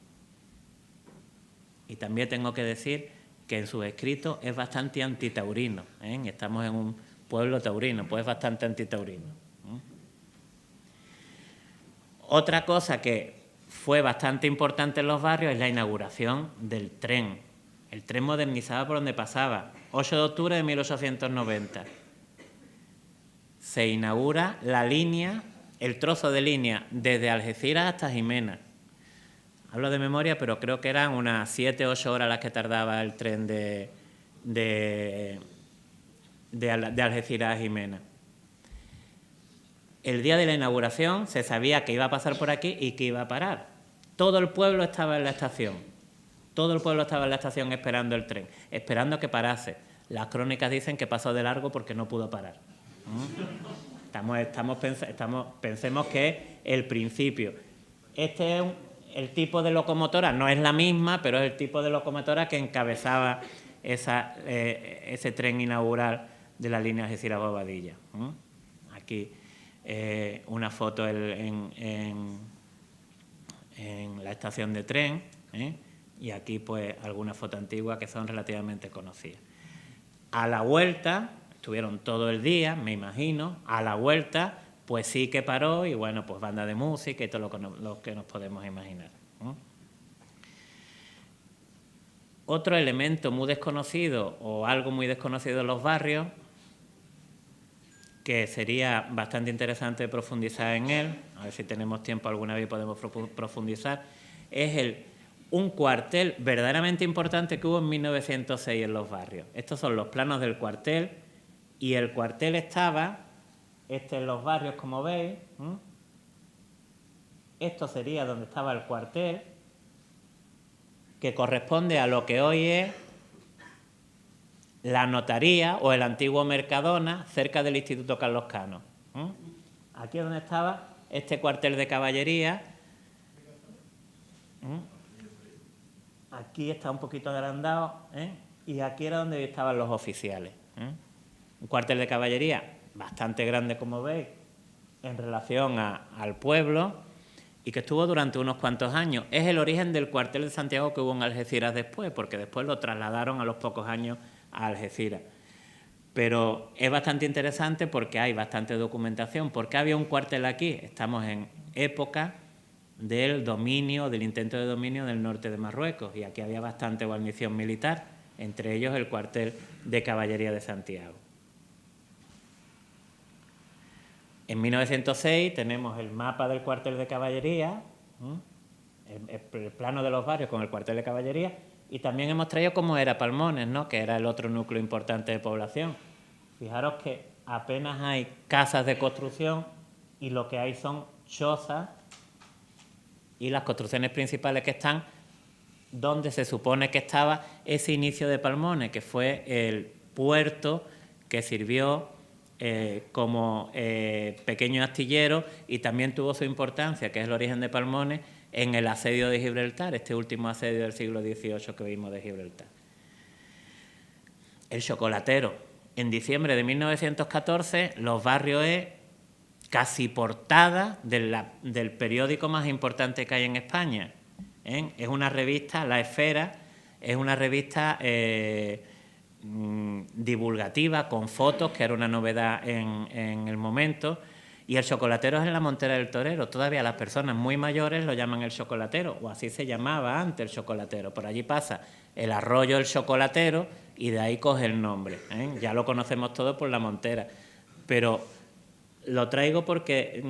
Y también tengo que decir que en sus escritos es bastante antitaurino, ¿eh? Estamos en un pueblo taurino, pues es bastante antitaurino. Otra cosa que fue bastante importante en los barrios es la inauguración del tren. El tren modernizado por donde pasaba, 8 de octubre de 1890. Se inaugura la línea, el trozo de línea desde Algeciras hasta Jimena. Hablo de memoria, pero creo que eran unas 7 o 8 horas las que tardaba el tren de Algeciras a Jimena. El día de la inauguración se sabía que iba a pasar por aquí y que iba a parar. Todo el pueblo estaba en la estación. Todo el pueblo estaba en la estación esperando el tren, esperando que parase. Las crónicas dicen que pasó de largo porque no pudo parar. Pensemos que es el principio. Este es el tipo de locomotora, no es la misma, pero es el tipo de locomotora que encabezaba ese tren inaugural de la línea Algeciras-Bobadilla. Aquí una foto en la estación de tren, y aquí pues algunas fotos antiguas que son relativamente conocidas. A la vuelta, estuvieron todo el día, me imagino, a la vuelta pues sí que paró y bueno, pues banda de música y todo lo que nos podemos imaginar. Otro elemento muy desconocido o algo muy desconocido en los barrios, que sería bastante interesante profundizar en él, a ver si tenemos tiempo alguna vez podemos profundizar, es un cuartel verdaderamente importante que hubo en 1906 en los barrios. Estos son los planos del cuartel y el cuartel estaba, en los barrios como veis, esto sería donde estaba el cuartel, que corresponde a lo que hoy es la notaría o el antiguo Mercadona, cerca del Instituto Carlos Cano. Aquí es donde estaba este cuartel de caballería. Aquí está un poquito agrandado, y aquí era donde estaban los oficiales. Un cuartel de caballería bastante grande, como veis, en relación al pueblo, y que estuvo durante unos cuantos años. Es el origen del cuartel de Santiago que hubo en Algeciras después, porque después lo trasladaron a los pocos años a Algeciras. Pero es bastante interesante porque hay bastante documentación. ¿Por qué había un cuartel aquí? Estamos en época del intento de dominio del norte de Marruecos, y aquí había bastante guarnición militar, entre ellos el cuartel de caballería de Santiago. En 1906 tenemos el mapa del cuartel de caballería, el plano de los barrios con el cuartel de caballería, y también hemos traído cómo era Palmones, ¿no?, que era el otro núcleo importante de población. Fijaros que apenas hay casas de construcción y lo que hay son chozas y las construcciones principales que están donde se supone que estaba ese inicio de Palmones, que fue el puerto que sirvió como pequeño astillero, y también tuvo su importancia, que es el origen de Palmones, en el asedio de Gibraltar, este último asedio del siglo XVIII que vimos de Gibraltar. El chocolatero. En diciembre de 1914, Los Barrios es casi portada del periódico más importante que hay en España. Es una revista, La Esfera, es una revista divulgativa, con fotos, que era una novedad en el momento, y el chocolatero es en la Montera del Torero. Todavía las personas muy mayores lo llaman el chocolatero, o así se llamaba antes el chocolatero. Por allí pasa el arroyo del Chocolatero y de ahí coge el nombre. Ya lo conocemos todos por la Montera, pero lo traigo porque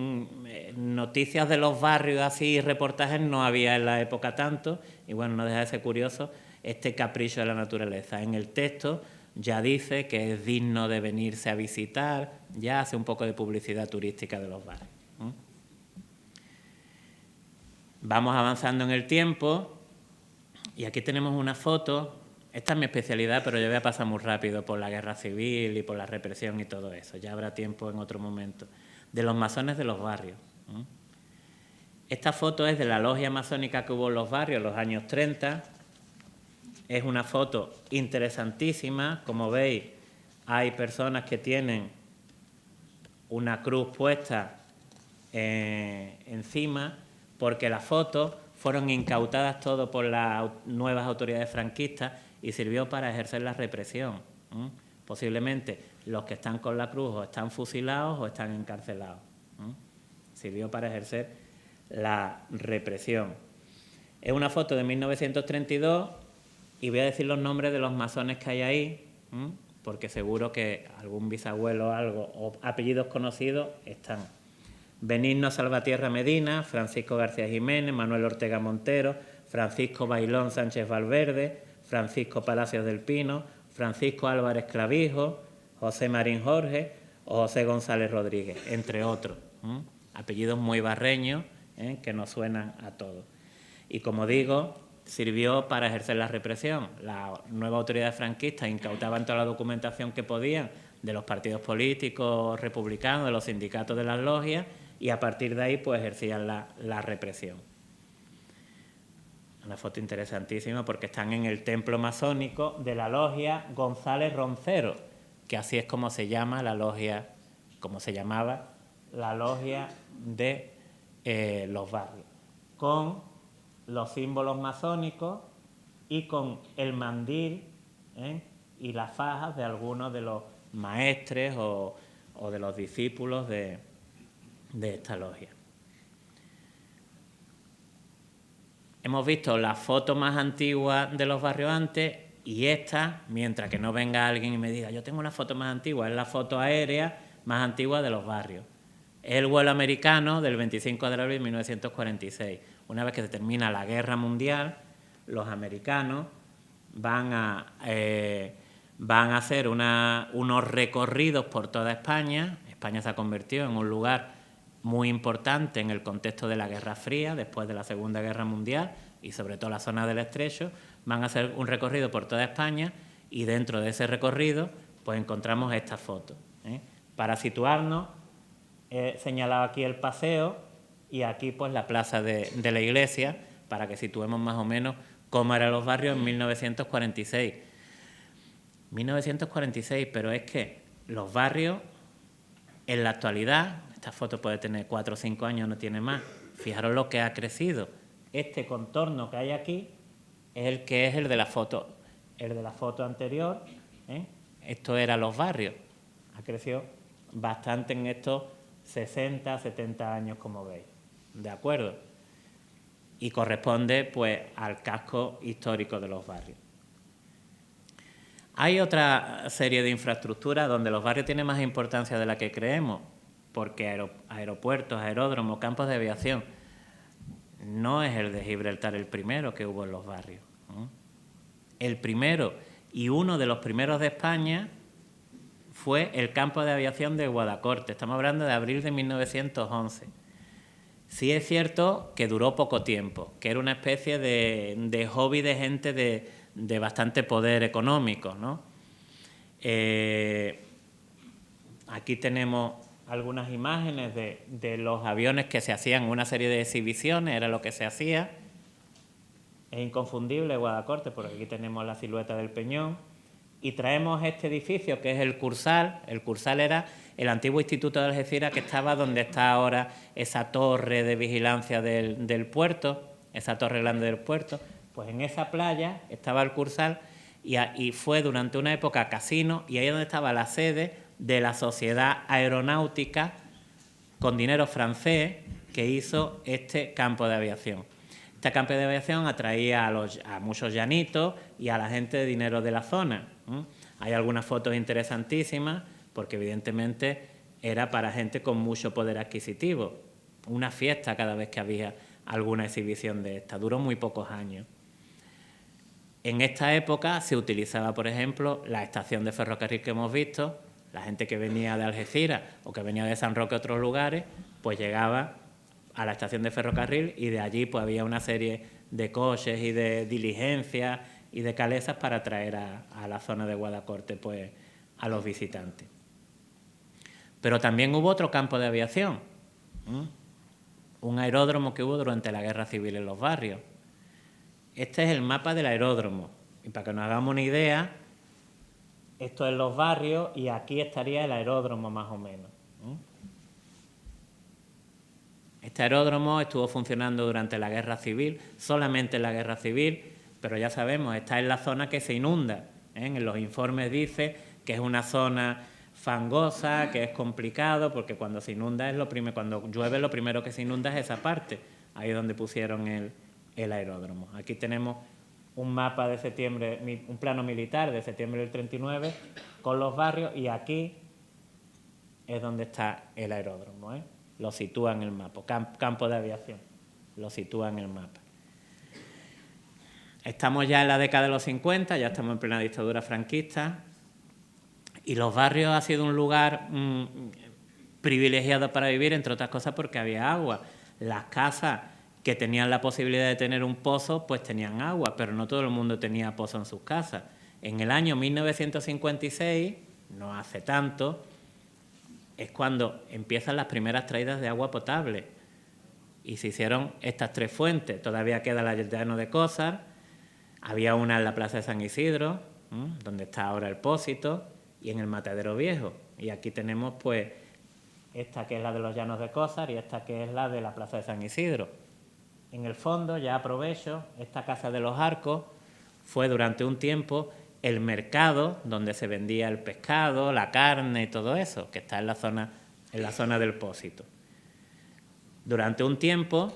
noticias de los barrios así, reportajes, no había en la época tanto, y bueno, no deja de ser curioso este capricho de la naturaleza. En el texto ya dice que es digno de venirse a visitar, ya hace un poco de publicidad turística de los barrios. Vamos avanzando en el tiempo y aquí tenemos una foto. Esta es mi especialidad, pero yo voy a pasar muy rápido por la guerra civil y por la represión y todo eso. Ya habrá tiempo en otro momento. De los masones de los barrios. Esta foto es de la logia masónica que hubo en los barrios en los años 30. Es una foto interesantísima. Como veis, hay personas que tienen una cruz puesta encima, porque las fotos fueron incautadas todo por las nuevas autoridades franquistas y sirvió para ejercer la represión. Posiblemente los que están con la cruz o están fusilados o están encarcelados. Sirvió para ejercer la represión. Es una foto de 1932 y voy a decir los nombres de los masones que hay ahí, porque seguro que algún bisabuelo o algo, o apellidos conocidos están. Benigno Salvatierra Medina, Francisco García Jiménez, Manuel Ortega Montero, Francisco Bailón Sánchez Valverde, Francisco Palacios del Pino, Francisco Álvarez Clavijo, José Marín Jorge o José González Rodríguez, entre otros. Apellidos muy barreños, que nos suenan a todos. Y como digo, sirvió para ejercer la represión. La nueva autoridad franquista incautaban toda la documentación que podían de los partidos políticos republicanos, de los sindicatos, de las logias, y a partir de ahí pues ejercían la represión. Una foto interesantísima porque están en el templo masónico de la logia González Roncero, que así es como se llama la logia, como se llamaba la logia de los barrios, con los símbolos masónicos y con el mandil y las fajas de algunos de los maestres o de los discípulos de esta logia. Hemos visto la foto más antigua de los barrios antes y esta, mientras que no venga alguien y me diga yo tengo una foto más antigua, es la foto aérea más antigua de los barrios. Es el vuelo americano del 25 de abril de 1946. Una vez que se termina la Guerra Mundial, los americanos van a hacer unos recorridos por toda España. España se ha convertido en un lugar muy importante en el contexto de la Guerra Fría, después de la Segunda Guerra Mundial, y sobre todo la zona del Estrecho. Van a hacer un recorrido por toda España y dentro de ese recorrido pues encontramos esta foto. Para situarnos, he señalado aquí el paseo y aquí pues la plaza de la iglesia, para que situemos más o menos cómo eran los barrios en 1946. 1946, pero es que los barrios en la actualidad, esta foto puede tener 4 o 5 años, no tiene más, fijaros lo que ha crecido. Este contorno que hay aquí es el de la foto, anterior, Esto era los barrios, ha crecido bastante en estos 60, 70 años, como veis, ¿de acuerdo? Y corresponde pues al casco histórico de los barrios. Hay otra serie de infraestructuras donde los barrios tienen más importancia de la que creemos, porque aeropuertos, aeródromos, campos de aviación, no es el de Gibraltar el primero que hubo en los barrios. El primero y uno de los primeros de España fue el campo de aviación de Guadacorte. Estamos hablando de abril de 1911. Sí es cierto que duró poco tiempo, que era una especie de hobby de gente de bastante poder económico, ¿no? Aquí tenemos algunas imágenes de los aviones que se hacían, una serie de exhibiciones, era lo que se hacía. Es inconfundible Guadacorte, porque aquí tenemos la silueta del Peñón. Y traemos este edificio que es el Cursal. El Cursal era el antiguo Instituto de Algeciras, que estaba donde está ahora esa torre de vigilancia del puerto, esa torre grande del puerto. Pues en esa playa estaba el Cursal y fue durante una época casino, y ahí es donde estaba la sede de la Sociedad Aeronáutica con dinero francés que hizo este campo de aviación. Este campo de aviación atraía a muchos llanitos y a la gente de dinero de la zona. Hay algunas fotos interesantísimas porque evidentemente era para gente con mucho poder adquisitivo. Una fiesta cada vez que había alguna exhibición de esta. Duró muy pocos años. En esta época se utilizaba, por ejemplo, la estación de ferrocarril que hemos visto. La gente que venía de Algeciras o que venía de San Roque a otros lugares, pues llegaba a la estación de ferrocarril y de allí pues había una serie de coches y de diligencias y de calesas para traer a la zona de Guadacorte pues a los visitantes. Pero también hubo otro campo de aviación, un aeródromo que hubo durante la Guerra Civil en los barrios. Este es el mapa del aeródromo, y para que nos hagamos una idea, esto es los barrios y aquí estaría el aeródromo más o menos. Este aeródromo estuvo funcionando durante la Guerra Civil, solamente en la Guerra Civil, pero ya sabemos, está en la zona que se inunda. En los informes dice que es una zona fangosa, que es complicado, porque cuando se inunda cuando llueve lo primero que se inunda es esa parte. Ahí es donde pusieron el aeródromo. Aquí tenemos un mapa de septiembre, un plano militar de septiembre del 39 con los barrios, y aquí es donde está el aeródromo, Lo sitúa en el mapa, campo de aviación, lo sitúa en el mapa. Estamos ya en la década de los 50, ya estamos en plena dictadura franquista, y los barrios ha sido un lugar privilegiado para vivir, entre otras cosas porque había agua. Las casas que tenían la posibilidad de tener un pozo, pues tenían agua, pero no todo el mundo tenía pozo en sus casas. En el año 1956, no hace tanto, es cuando empiezan las primeras traídas de agua potable y se hicieron estas 3 fuentes. Todavía queda la del Llano de Cózar, había una en la Plaza de San Isidro, donde está ahora el Pósito, y en el Matadero Viejo. Y aquí tenemos pues esta que es la de los Llanos de Cózar y esta que es la de la Plaza de San Isidro. En el fondo, ya aprovecho, esta Casa de los Arcos fue durante un tiempo el mercado donde se vendía el pescado, la carne y todo eso, que está en la zona del Pósito. Durante un tiempo,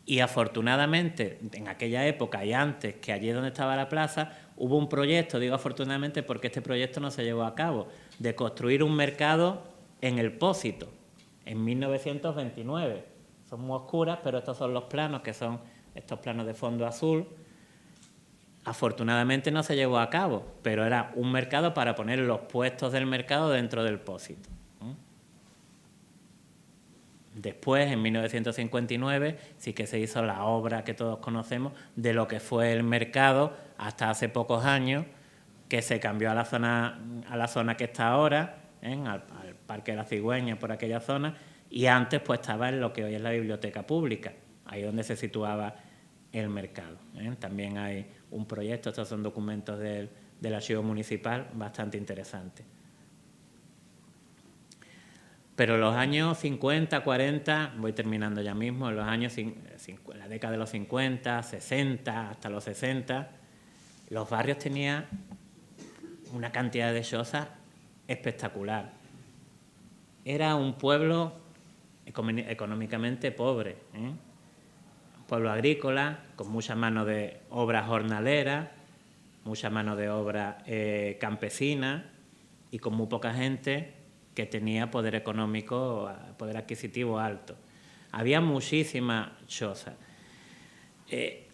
y afortunadamente, en aquella época y antes, que allí donde estaba la plaza, hubo un proyecto, digo afortunadamente porque este proyecto no se llevó a cabo, de construir un mercado en el Pósito, en 1929. Son muy oscuras, pero estos son los planos, que son estos planos de fondo azul. Afortunadamente no se llevó a cabo, pero era un mercado para poner los puestos del mercado dentro del Pósito. Después, en 1959, sí que se hizo la obra que todos conocemos de lo que fue el mercado hasta hace pocos años, que se cambió a la zona que está ahora, al Parque de la Cigüeña, por aquella zona, y antes pues estaba en lo que hoy es la biblioteca pública, ahí donde se situaba el mercado. También hay un proyecto, estos son documentos del archivo municipal, bastante interesantes. Pero en los años 50, 40, voy terminando ya mismo, en la década de los 50, 60, hasta los 60, los barrios tenían una cantidad de chozas espectacular. Era un pueblo económicamente pobre, un pueblo agrícola, con mucha mano de obra jornalera, mucha mano de obra campesina y con muy poca gente que tenía poder económico, poder adquisitivo alto. Había muchísimas chozas.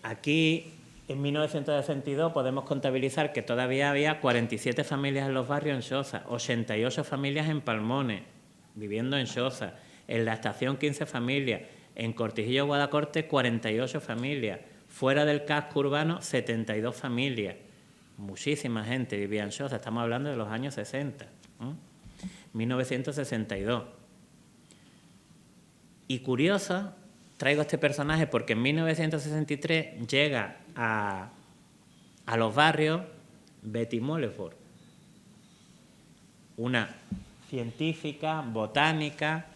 Aquí, en 1962, podemos contabilizar que todavía había 47 familias en los barrios en chozas, 88 familias en Palmones, viviendo en chozas, en la estación 15 familias, en Cortijillo, Guadacorte, 48 familias, fuera del casco urbano, 72 familias. muchísima gente vivía en chozas, estamos hablando de los años 60, 1962. Y curioso, traigo este personaje porque en 1963 llega a los barrios Betty Molleford, una científica, botánica,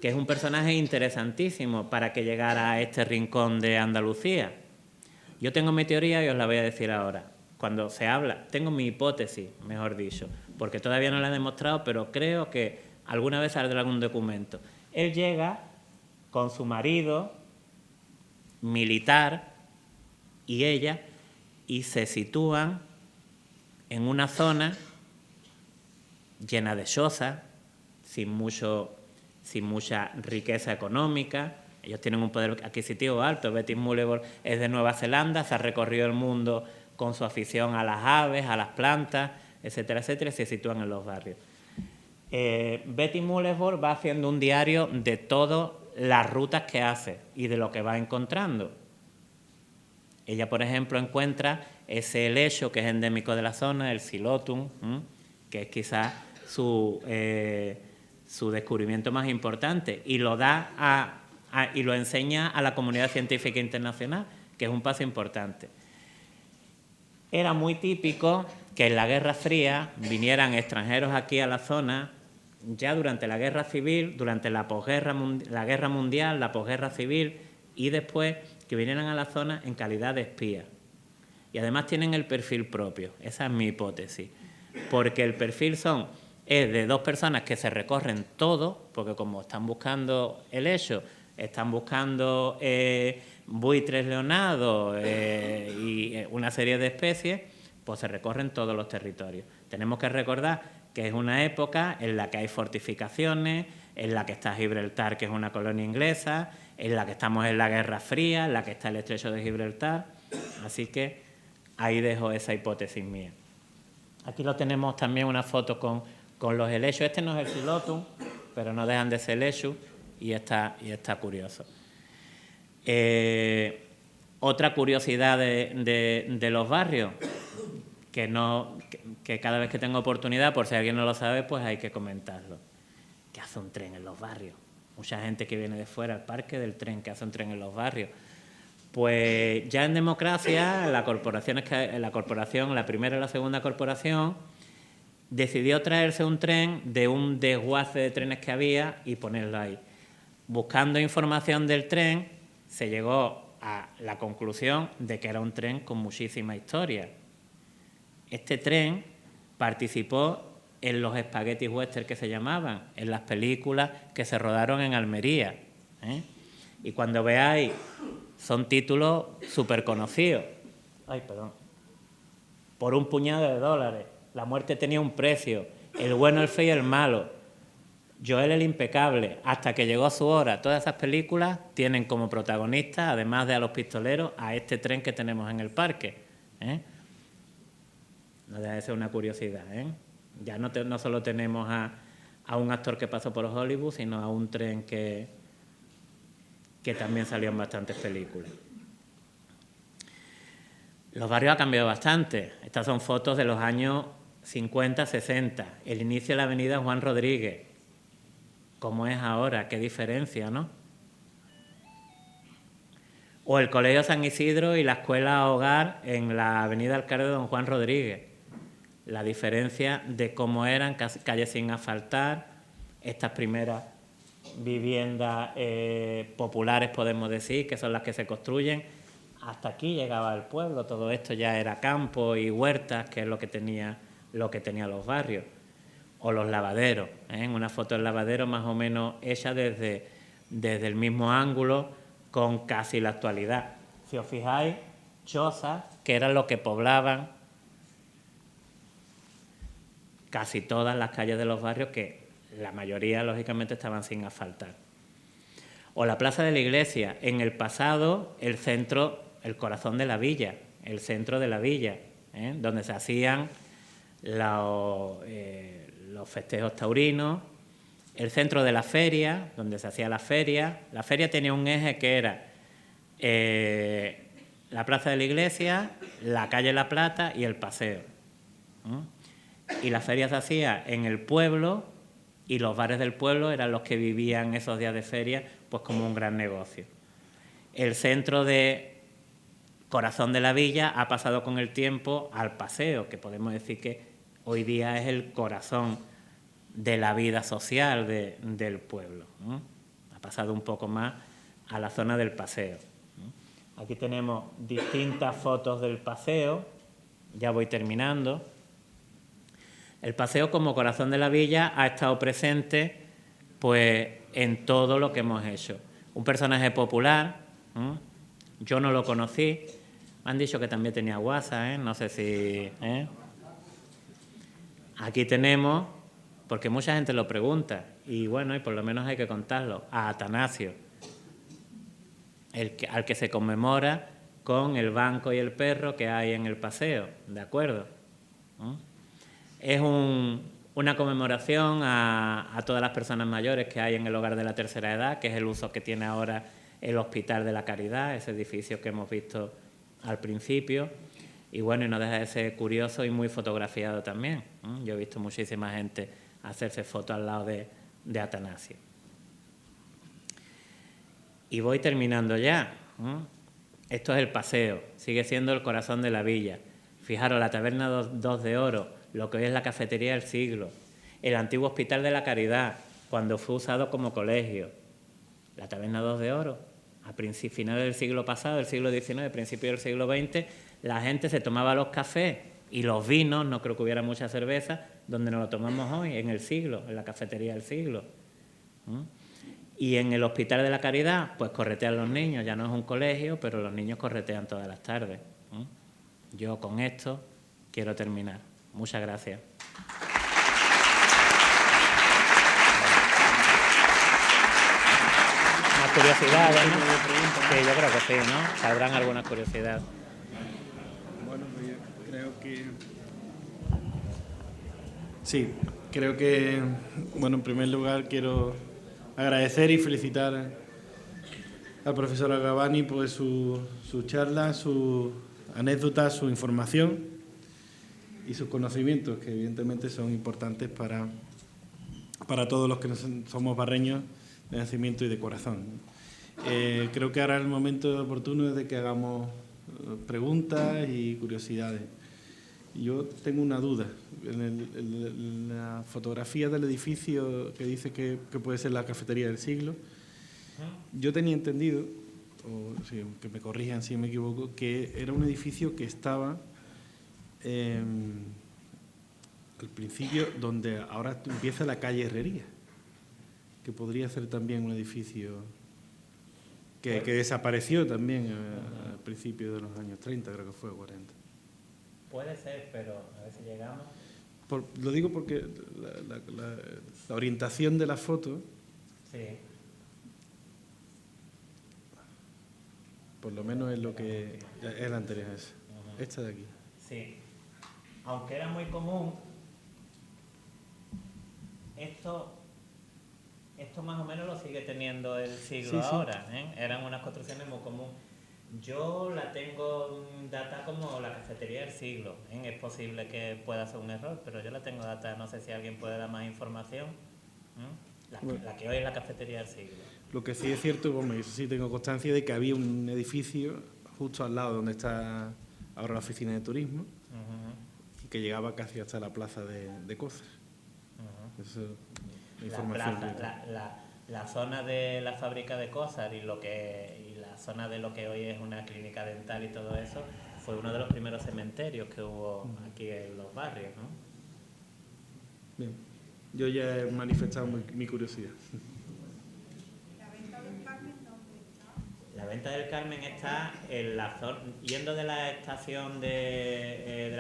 que es un personaje interesantísimo para que llegara a este rincón de Andalucía. Yo tengo mi teoría y os la voy a decir ahora. Cuando se habla, tengo mi hipótesis, mejor dicho, porque todavía no la he demostrado, pero creo que alguna vez saldrá algún documento. Él llega con su marido militar y ella, y se sitúan en una zona llena de chozas, sin mucha riqueza económica. Ellos tienen un poder adquisitivo alto. Betty Molleford es de Nueva Zelanda, se ha recorrido el mundo con su afición a las aves, a las plantas, etcétera, etcétera, y se sitúan en los barrios. Betty Molleford va haciendo un diario de todas las rutas que hace y de lo que va encontrando. Ella, por ejemplo, encuentra ese helecho que es endémico de la zona, el Psilotum, que es quizás su descubrimiento más importante, y lo da y lo enseña a la comunidad científica internacional, que es un paso importante. Era muy típico que en la Guerra Fría vinieran extranjeros aquí a la zona, ya durante la Guerra Civil, durante la Guerra Mundial, la posguerra civil, y después que vinieran a la zona en calidad de espías. Y además tienen el perfil propio, esa es mi hipótesis, porque el perfil es de dos personas que se recorren todo, porque como están buscando helecho, están buscando buitres leonados y una serie de especies, pues se recorren todos los territorios. Tenemos que recordar que es una época en la que hay fortificaciones, en la que está Gibraltar, que es una colonia inglesa, en la que estamos en la Guerra Fría, en la que está el estrecho de Gibraltar. Así que ahí dejo esa hipótesis mía. Aquí lo tenemos también una foto con los helechos. Este no es el Psilotum, pero no dejan de ser helechos y está curioso. Otra curiosidad de los barrios, que cada vez que tengo oportunidad, por si alguien no lo sabe, pues hay que comentarlo. ¿Qué hace un tren en los barrios? Mucha gente que viene de fuera al parque del tren, ¿qué hace un tren en los barrios? Pues ya en democracia, la primera y la segunda corporación, decidió traerse un tren de un desguace de trenes que había y ponerlo ahí. Buscando información del tren, se llegó a la conclusión de que era un tren con muchísima historia. Este tren participó en los spaghetti western que se llamaban, en las películas que se rodaron en Almería. Y cuando veáis, son títulos súper conocidos. Ay, perdón. Por un puñado de dólares. La muerte tenía un precio. El bueno, el feo y el malo. Joel el impecable. Hasta que llegó su hora. Todas esas películas tienen como protagonistas, además de a los pistoleros, a este tren que tenemos en el parque. No deja de ser una curiosidad. Ya no solo tenemos a un actor que pasó por Hollywood, sino a un tren que también salió en bastantes películas. Los barrios han cambiado bastante. Estas son fotos de los años 50, 60. El inicio de la avenida Juan Rodríguez. ¿Cómo es ahora? Qué diferencia, ¿no? O el Colegio San Isidro y la Escuela Hogar en la avenida Alcalde de Don Juan Rodríguez. La diferencia de cómo eran calles sin asfaltar, estas primeras viviendas populares, podemos decir, que son las que se construyen. Hasta aquí llegaba el pueblo, todo esto ya era campo y huertas, que es lo que tenía los barrios. O los lavaderos, una foto del lavadero más o menos hecha desde el mismo ángulo con casi la actualidad. Si os fijáis, chozas, que eran lo que poblaban casi todas las calles de los barrios, que la mayoría, lógicamente, estaban sin asfaltar. O la plaza de la iglesia, en el pasado, el centro, el corazón de la villa, el centro de la villa, donde se hacían los festejos taurinos, el centro de la feria, donde se hacía la feria. La feria tenía un eje que era la Plaza de la Iglesia, la calle La Plata y el Paseo. Y las ferias se hacían en el pueblo y los bares del pueblo eran los que vivían esos días de feria pues como un gran negocio. El centro de corazón de la villa ha pasado con el tiempo al Paseo, que podemos decir que hoy día es el corazón de la vida social del pueblo, ¿no? Ha pasado un poco más a la zona del Paseo, ¿no? Aquí tenemos distintas fotos del Paseo, ya voy terminando. El Paseo como corazón de la villa ha estado presente pues, en todo lo que hemos hecho. Un personaje popular, ¿no? Yo no lo conocí, me han dicho que también tenía WhatsApp, no sé si... Aquí tenemos, porque mucha gente lo pregunta, y bueno, y por lo menos hay que contarlo, a Atanasio, al que se conmemora con el banco y el perro que hay en el Paseo, ¿de acuerdo? Es una conmemoración a todas las personas mayores que hay en el hogar de la tercera edad, que es el uso que tiene ahora el Hospital de la Caridad, ese edificio que hemos visto al principio. Y bueno, y no deja de ser curioso y muy fotografiado también. Yo he visto muchísima gente hacerse fotos al lado de Atanasio. Y voy terminando ya. Esto es el Paseo, sigue siendo el corazón de la villa. Fijaros, la Taberna 2 de Oro, lo que hoy es la Cafetería del Siglo, el antiguo Hospital de la Caridad, cuando fue usado como colegio. La Taberna 2 de Oro, a finales del siglo pasado, del siglo XIX, principios del siglo XX, la gente se tomaba los cafés y los vinos, no creo que hubiera mucha cerveza, donde nos lo tomamos hoy, en el Siglo, en la Cafetería del Siglo. Y en el Hospital de la Caridad, pues corretean los niños, ya no es un colegio, pero los niños corretean todas las tardes. Yo con esto quiero terminar. Muchas gracias. Más curiosidades, ¿no? Sí, yo creo que sí, ¿no? Saldrán algunas curiosidades. Bueno, pues yo creo que... Sí, creo que, bueno, en primer lugar quiero agradecer y felicitar al profesor Agabani por su charla, sus anécdotas, su información y sus conocimientos, que evidentemente son importantes para todos los que somos barreños de nacimiento y de corazón. Creo que ahora es el momento oportuno de que hagamos preguntas y curiosidades. Yo tengo una duda. En la fotografía del edificio que dice que puede ser la Cafetería del Siglo, yo tenía entendido, o sí, que me corrijan si me equivoco, que era un edificio que estaba al principio donde ahora empieza la calle Herrería, que podría ser también un edificio que desapareció también al principio de los años 30, creo que fue, 40. Puede ser, pero a ver si llegamos. Lo digo porque la orientación de la foto, Sí. por lo menos es lo que es la anterior a esa. Esta de aquí. Sí. Aunque era muy común, esto más o menos lo sigue teniendo el siglo ahora, ¿eh? Eran unas construcciones muy comunes. Yo la tengo data como la Cafetería del Siglo, ¿eh? Es posible que pueda ser un error, pero yo la tengo data, no sé si alguien puede dar más información. La que hoy es la Cafetería del Siglo. Lo que sí es cierto, bueno, yo sí tengo constancia de que había un edificio justo al lado donde está ahora la oficina de turismo, y que llegaba casi hasta la plaza de Cózar. Eso es la información. La zona de la fábrica de Cózar y la zona de lo que hoy es una clínica dental y todo eso fue uno de los primeros cementerios que hubo aquí en los barrios, ¿no? Bien, yo ya he manifestado mi curiosidad. La Venta del Carmen está en la zona, yendo de la estación de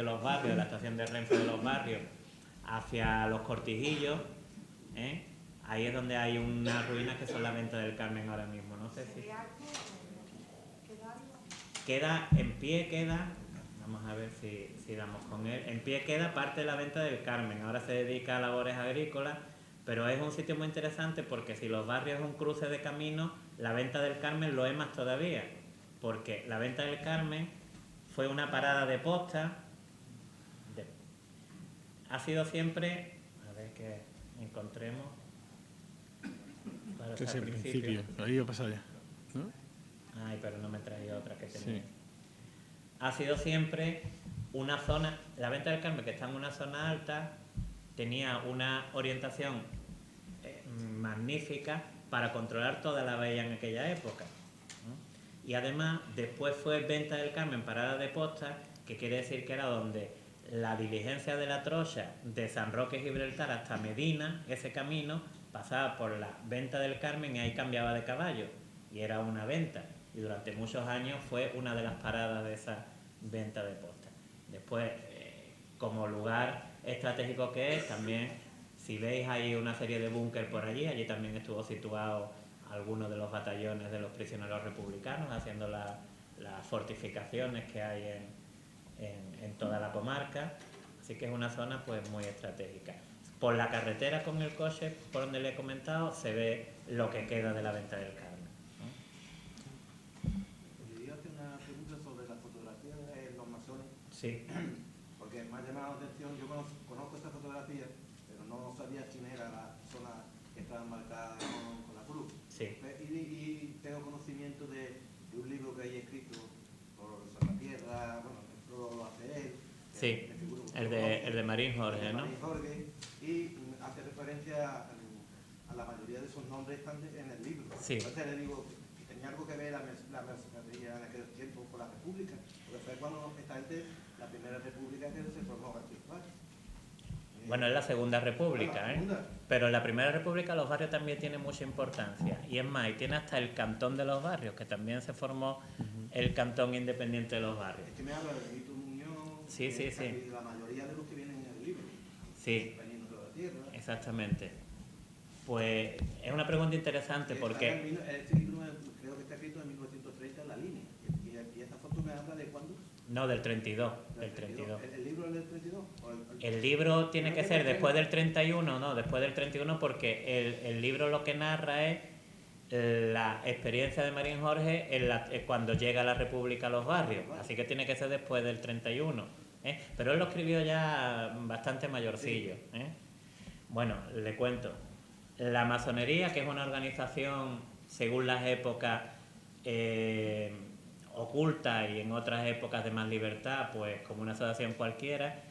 los barrios, de la estación de Renfe de los barrios, hacia los Cortijillos, ¿eh? Ahí es donde hay unas ruinas que son la Venta del Carmen ahora mismo. No sé si queda en pie, vamos a ver si damos con él. En pie queda parte de la Venta del Carmen. Ahora se dedica a labores agrícolas, pero es un sitio muy interesante porque si los barrios es un cruce de caminos, la Venta del Carmen lo es más todavía, porque la Venta del Carmen fue una parada de posta, ha sido siempre, a ver que encontremos, Que es el principio, ahí ha pasado ya, ¿no? Ay, pero no me he traído otra que tenía. Sí. Ha sido siempre una zona, la Venta del Carmen, que está en una zona alta, tenía una orientación magnífica para controlar toda la bahía en aquella época, ¿no? Y además, después fue Venta del Carmen, parada de posta, que quiere decir que era donde la diligencia de la trocha de San Roque y Gibraltar hasta Medina, ese camino, pasaba por la Venta del Carmen y ahí cambiaba de caballo, y era una venta. Y durante muchos años fue una de las paradas de esa venta de posta. Después, como lugar estratégico que es, también, si veis, hay una serie de búnker por allí también estuvo situado algunos de los batallones de los prisioneros republicanos, haciendo las fortificaciones que hay en toda la comarca, así que es una zona pues muy estratégica. Por la carretera con el coche, por donde le he comentado, se ve lo que queda de la Venta del Carmen, ¿no? Quería hacer una pregunta sobre la fotografía de los masones. Sí. Porque me ha llamado la atención, yo conozco esta fotografía, pero no sabía quién era la persona que estaba marcada con la cruz. Sí. Y tengo conocimiento de un libro que hay escrito por Salvatierra, bueno, esto lo hace él. Sí, el de Marín Jorge, ¿no? Marín Jorge, y hace referencia a la mayoría de esos nombres están en el libro. Sí. Entonces le digo que tenía algo que ver la mercadería en aquel tiempo con la República, porque fue cuando esta gente, la primera República que se formó aquí en España. Bueno, es la Segunda República, ¿eh? Pero en la Primera República los barrios también tienen mucha importancia. Y es más, y tiene hasta el Cantón de los Barrios, que también se formó el Cantón Independiente de los Barrios. Es que me habla de Benito Muñoz, Sí, sí, sí. la mayoría de los que vienen en el libro. Sí, Veniendo de la tierra. exactamente. Pues es una pregunta interesante porque... Este libro creo que está escrito en 1930 en la línea. ¿Y esta foto me habla de cuándo? No, del 32. Del 32. ¿El libro es del 32? El libro tiene que ser después del 31, no, después del 31, porque el libro lo que narra es la experiencia de Marín Jorge cuando llega a la República a los barrios, así que tiene que ser después del 31, ¿eh? Pero él lo escribió ya bastante mayorcillo, ¿eh? Bueno, le cuento. La masonería, que es una organización, según las épocas, oculta y en otras épocas de más libertad, pues como una asociación cualquiera,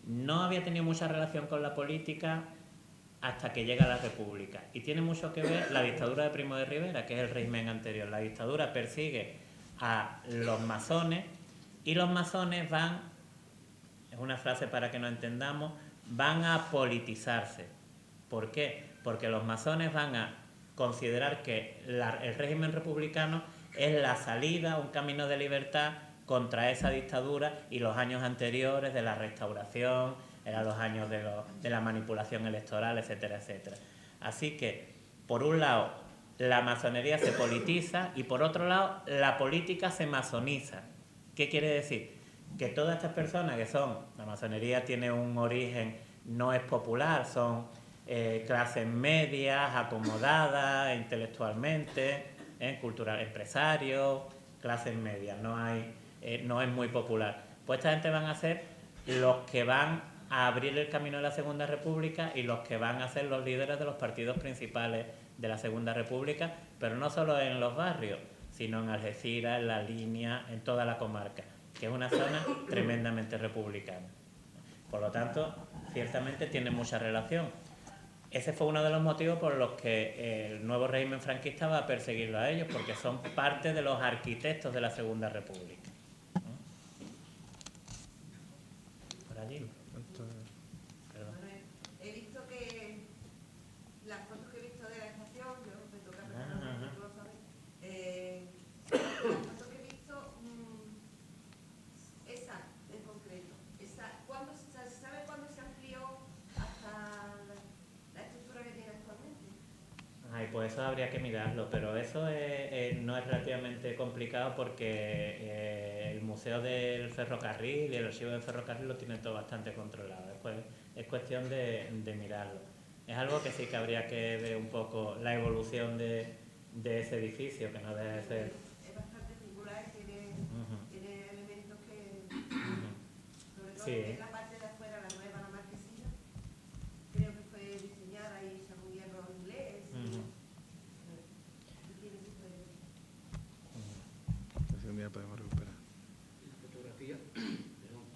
no había tenido mucha relación con la política hasta que llega la República. Y tiene mucho que ver la dictadura de Primo de Rivera, que es el régimen anterior. La dictadura persigue a los masones y los masones van, es una frase para que nos entendamos, van a politizarse. ¿Por qué? Porque los masones van a considerar que el régimen republicano es la salida, un camino de libertad contra esa dictadura, y los años anteriores de la restauración, eran los años de la manipulación electoral, etcétera, etcétera. Así que, por un lado, la masonería se politiza y por otro lado, la política se masoniza. ¿Qué quiere decir? Que todas estas personas que son, la masonería tiene un origen, no es popular, son clases medias, acomodadas intelectualmente, cultural, empresarios, clases medias, no es muy popular. Pues esta gente van a ser los que van a abrir el camino de la Segunda República y los que van a ser los líderes de los partidos principales de la Segunda República, pero no solo en los barrios, sino en Algeciras, en La Línea, en toda la comarca, que es una zona tremendamente republicana. Por lo tanto, ciertamente tiene mucha relación. Ese fue uno de los motivos por los que el nuevo régimen franquista va a perseguirlo a ellos, porque son parte de los arquitectos de la Segunda República. Por allí. Perdón. Bueno, he visto que las fotos que he visto de la estación, yo me toca personalmente, tú lo sabes, las fotos que he visto, esa en concreto, ¿sabe cuándo se amplió hasta la estructura que tiene actualmente? Ay, pues eso habría que mirarlo, pero eso no es relativamente complicado porque el Museo del Ferrocarril y el Archivo del Ferrocarril lo tienen todo bastante controlado. Después es cuestión de mirarlo. Es algo que sí que habría que ver un poco la evolución de ese edificio, que no debe ser... Es bastante singular Sí. En la parte de afuera, la nueva, la marquesina, creo que fue diseñada y hecha con hierro inglés. Y tiene su historia. Así un día podemos recuperar.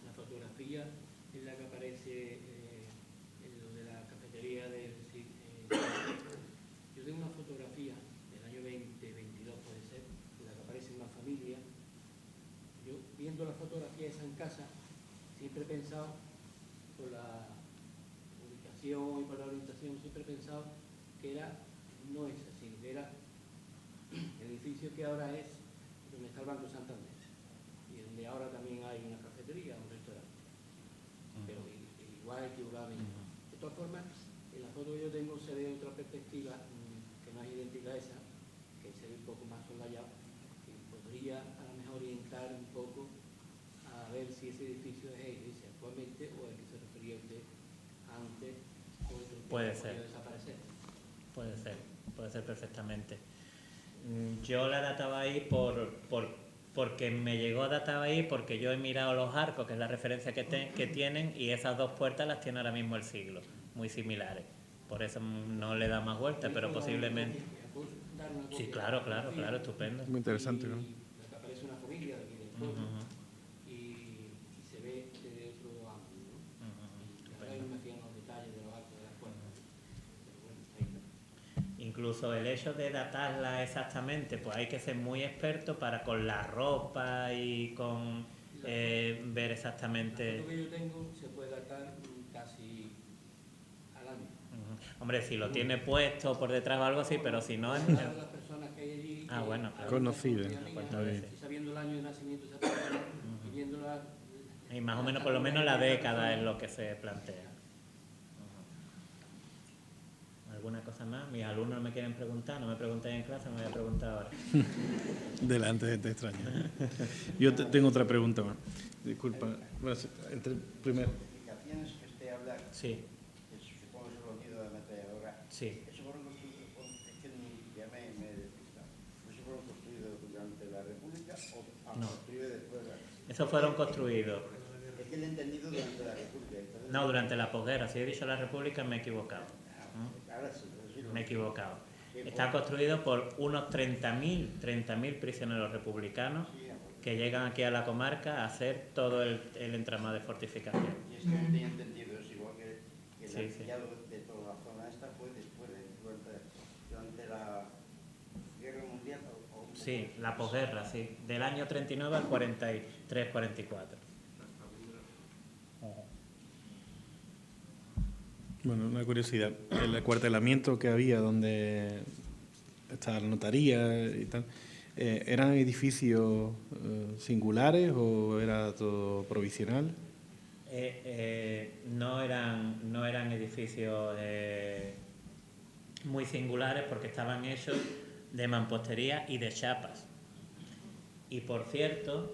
La fotografía es la que aparece en lo de la cafetería del yo tengo una fotografía del año 2022 puede ser, en la que aparece una familia. Yo viendo la fotografía esa en casa, siempre he pensado, por la ubicación y por la orientación, siempre he pensado que no es así, era el edificio que ahora es donde está el Banco Santander. Y donde ahora también hay una cafetería, un restaurante. Pero igual equivocadamente. De todas formas, en la foto que yo tengo se ve otra perspectiva que no es idéntica a esa, que se ve un poco más solayado, que podría a lo mejor orientar un poco a ver si ese edificio es ese actualmente o el que se refería usted antes o el que Puede podría ser. desaparecer. Puede ser perfectamente. Yo la databa ahí porque me llegó datada ahí porque yo he mirado los arcos, que es la referencia que tienen, y esas dos puertas las tiene ahora mismo el siglo, muy similares. Por eso no le da más vuelta, pero posiblemente... Sí, claro, estupendo. Muy interesante, ¿no? Aparece una familia de aquí del pueblo y se ve desde otro ángulo, ¿no? Ahora no me fío en los detalles de los arcos de las puertas. Pero bueno, ahí está. Incluso el hecho de datarla exactamente, pues hay que ser muy experto para con la ropa y con ver exactamente... La foto que yo tengo se puede datar casi al año. Hombre, si lo tiene puesto por detrás o algo así, pero si no es... Las personas que hay allí... bueno, claro. Conocidas. Y sabiendo el año de nacimiento de esa persona y viéndola... Y más o menos, por lo menos la década es lo que se plantea. ¿Alguna cosa más? Mis alumnos no me quieren preguntar, no me preguntéis en clase, me voy a preguntar ahora. Delante de gente extraña. Yo tengo otra pregunta más. Disculpa. Bueno, primero. Edificaciones que usted habla, Sí, que supongo que son los nidos de ametralladora. sí. ¿Eso fueron construidos? Es que ya me he despistado. ¿Eso fueron construidos durante la República o No. construidos después? Esos fueron construidos. Es que le he entendido durante la República. Entonces, No, durante la posguerra. Si he dicho la República, me he equivocado. ahora sí, Me he equivocado. Está construido por unos 30.000 prisioneros republicanos que llegan aquí a la comarca a hacer todo el entramado de fortificación. Y es que no tenía entendido, es igual que el Sí, sí. ampliado de toda la zona esta fue después, durante la Guerra Mundial. Sí, la posguerra, sí. Del año 39 al 43-44. Bueno, una curiosidad. El acuartelamiento que había donde estaba la notaría y tal, ¿eran edificios singulares o era todo provisional? No eran edificios muy singulares porque estaban hechos de mampostería y de chapas. Y por cierto,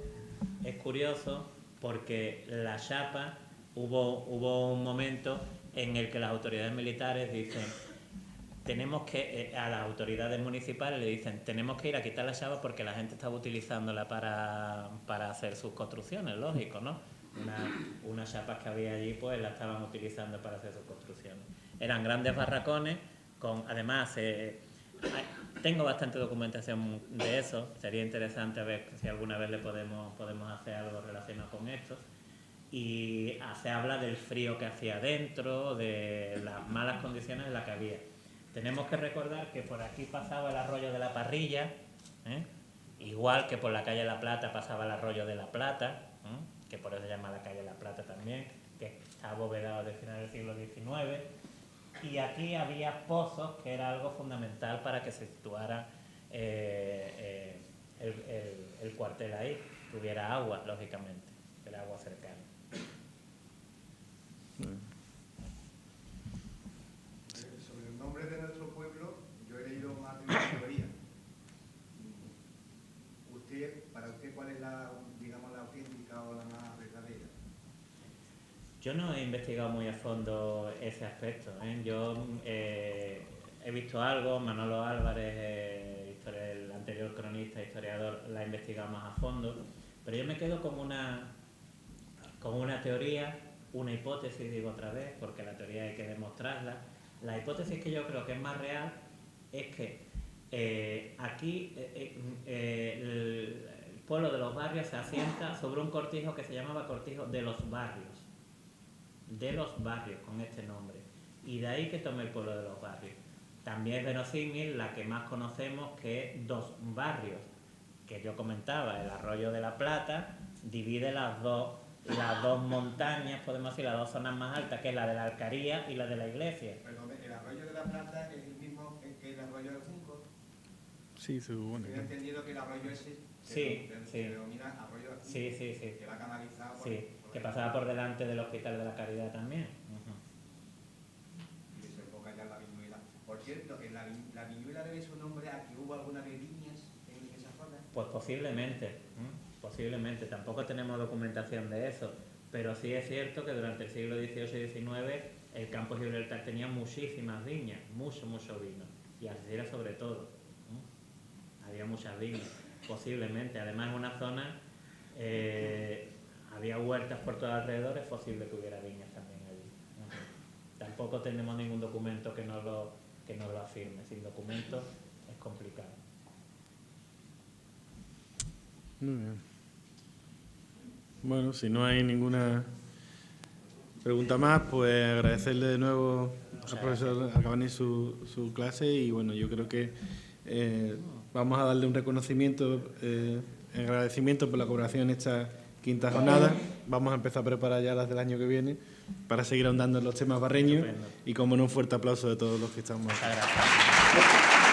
es curioso porque la chapa hubo un momento en el que las autoridades militares dicen a las autoridades municipales le dicen tenemos que ir a quitar la chapa porque la gente estaba utilizándola para hacer sus construcciones, lógico, ¿no? Unas chapas que había allí pues la estaban utilizando para hacer sus construcciones. Eran grandes barracones además tengo bastante documentación de eso, sería interesante ver si alguna vez le podemos hacer algo relacionado con esto. Y se habla del frío que hacía dentro, de las malas condiciones en las que había. Tenemos que recordar que por aquí pasaba el arroyo de la Parrilla, igual que por la calle La Plata pasaba el arroyo de La Plata, que por eso se llama la calle La Plata también, que está abovedado de final del siglo XIX. Y aquí había pozos, que era algo fundamental para que se situara el cuartel ahí, que hubiera agua, lógicamente, que era agua cercana. Sobre el nombre de nuestro pueblo, yo he leído más de una teoría. Para usted, ¿cuál es la auténtica o la más verdadera? Yo no he investigado muy a fondo ese aspecto, ¿eh? Yo he visto algo, Manolo Álvarez, el anterior cronista, historiador, la ha investigado más a fondo, pero yo me quedo con una con una teoría, una hipótesis, digo otra vez, porque la teoría hay que demostrarla. La hipótesis que yo creo que es más real es que aquí el pueblo de los barrios se asienta sobre un cortijo que se llamaba cortijo de los barrios, con este nombre, y de ahí que tome el pueblo de los barrios. También es verosímil la que más conocemos, que es Dos Barrios, que yo comentaba, el Arroyo de la Plata divide las dos montañas, podemos decir, las dos zonas más altas, que es la de la Alcaría y la de la Iglesia. Perdón, el Arroyo de la Plata es el mismo que el Arroyo del Junco. Sí, se supone. He entendido que el arroyo ese Sí, se denomina Arroyo del Junco, sí. que va canalizado por... Sí, que pasaba por delante del Hospital de la Caridad también. Y desemboca ya en la Viñuela. Por cierto, en la Viñuela debe su nombre a que hubo alguna de viñas en esa zona. Pues posiblemente, tampoco tenemos documentación de eso, pero sí es cierto que durante el siglo XVIII y XIX el campo de Gibraltar tenía muchísimas viñas, mucho vino, y Algeciras sobre todo. Había muchas viñas, posiblemente. Además, en una zona había huertas por todo alrededor, es posible que hubiera viñas también allí. Tampoco tenemos ningún documento que nos lo afirme. Sin documentos es complicado. Muy bien. Bueno, si no hay ninguna pregunta más, pues agradecerle de nuevo al profesor Alcabanis su clase, y bueno, yo creo que vamos a darle un reconocimiento, agradecimiento por la colaboración en esta quinta jornada. Vamos a empezar a preparar ya las del año que viene para seguir ahondando en los temas barreños. Y como no, un fuerte aplauso de todos los que estamos aquí. Muchas gracias.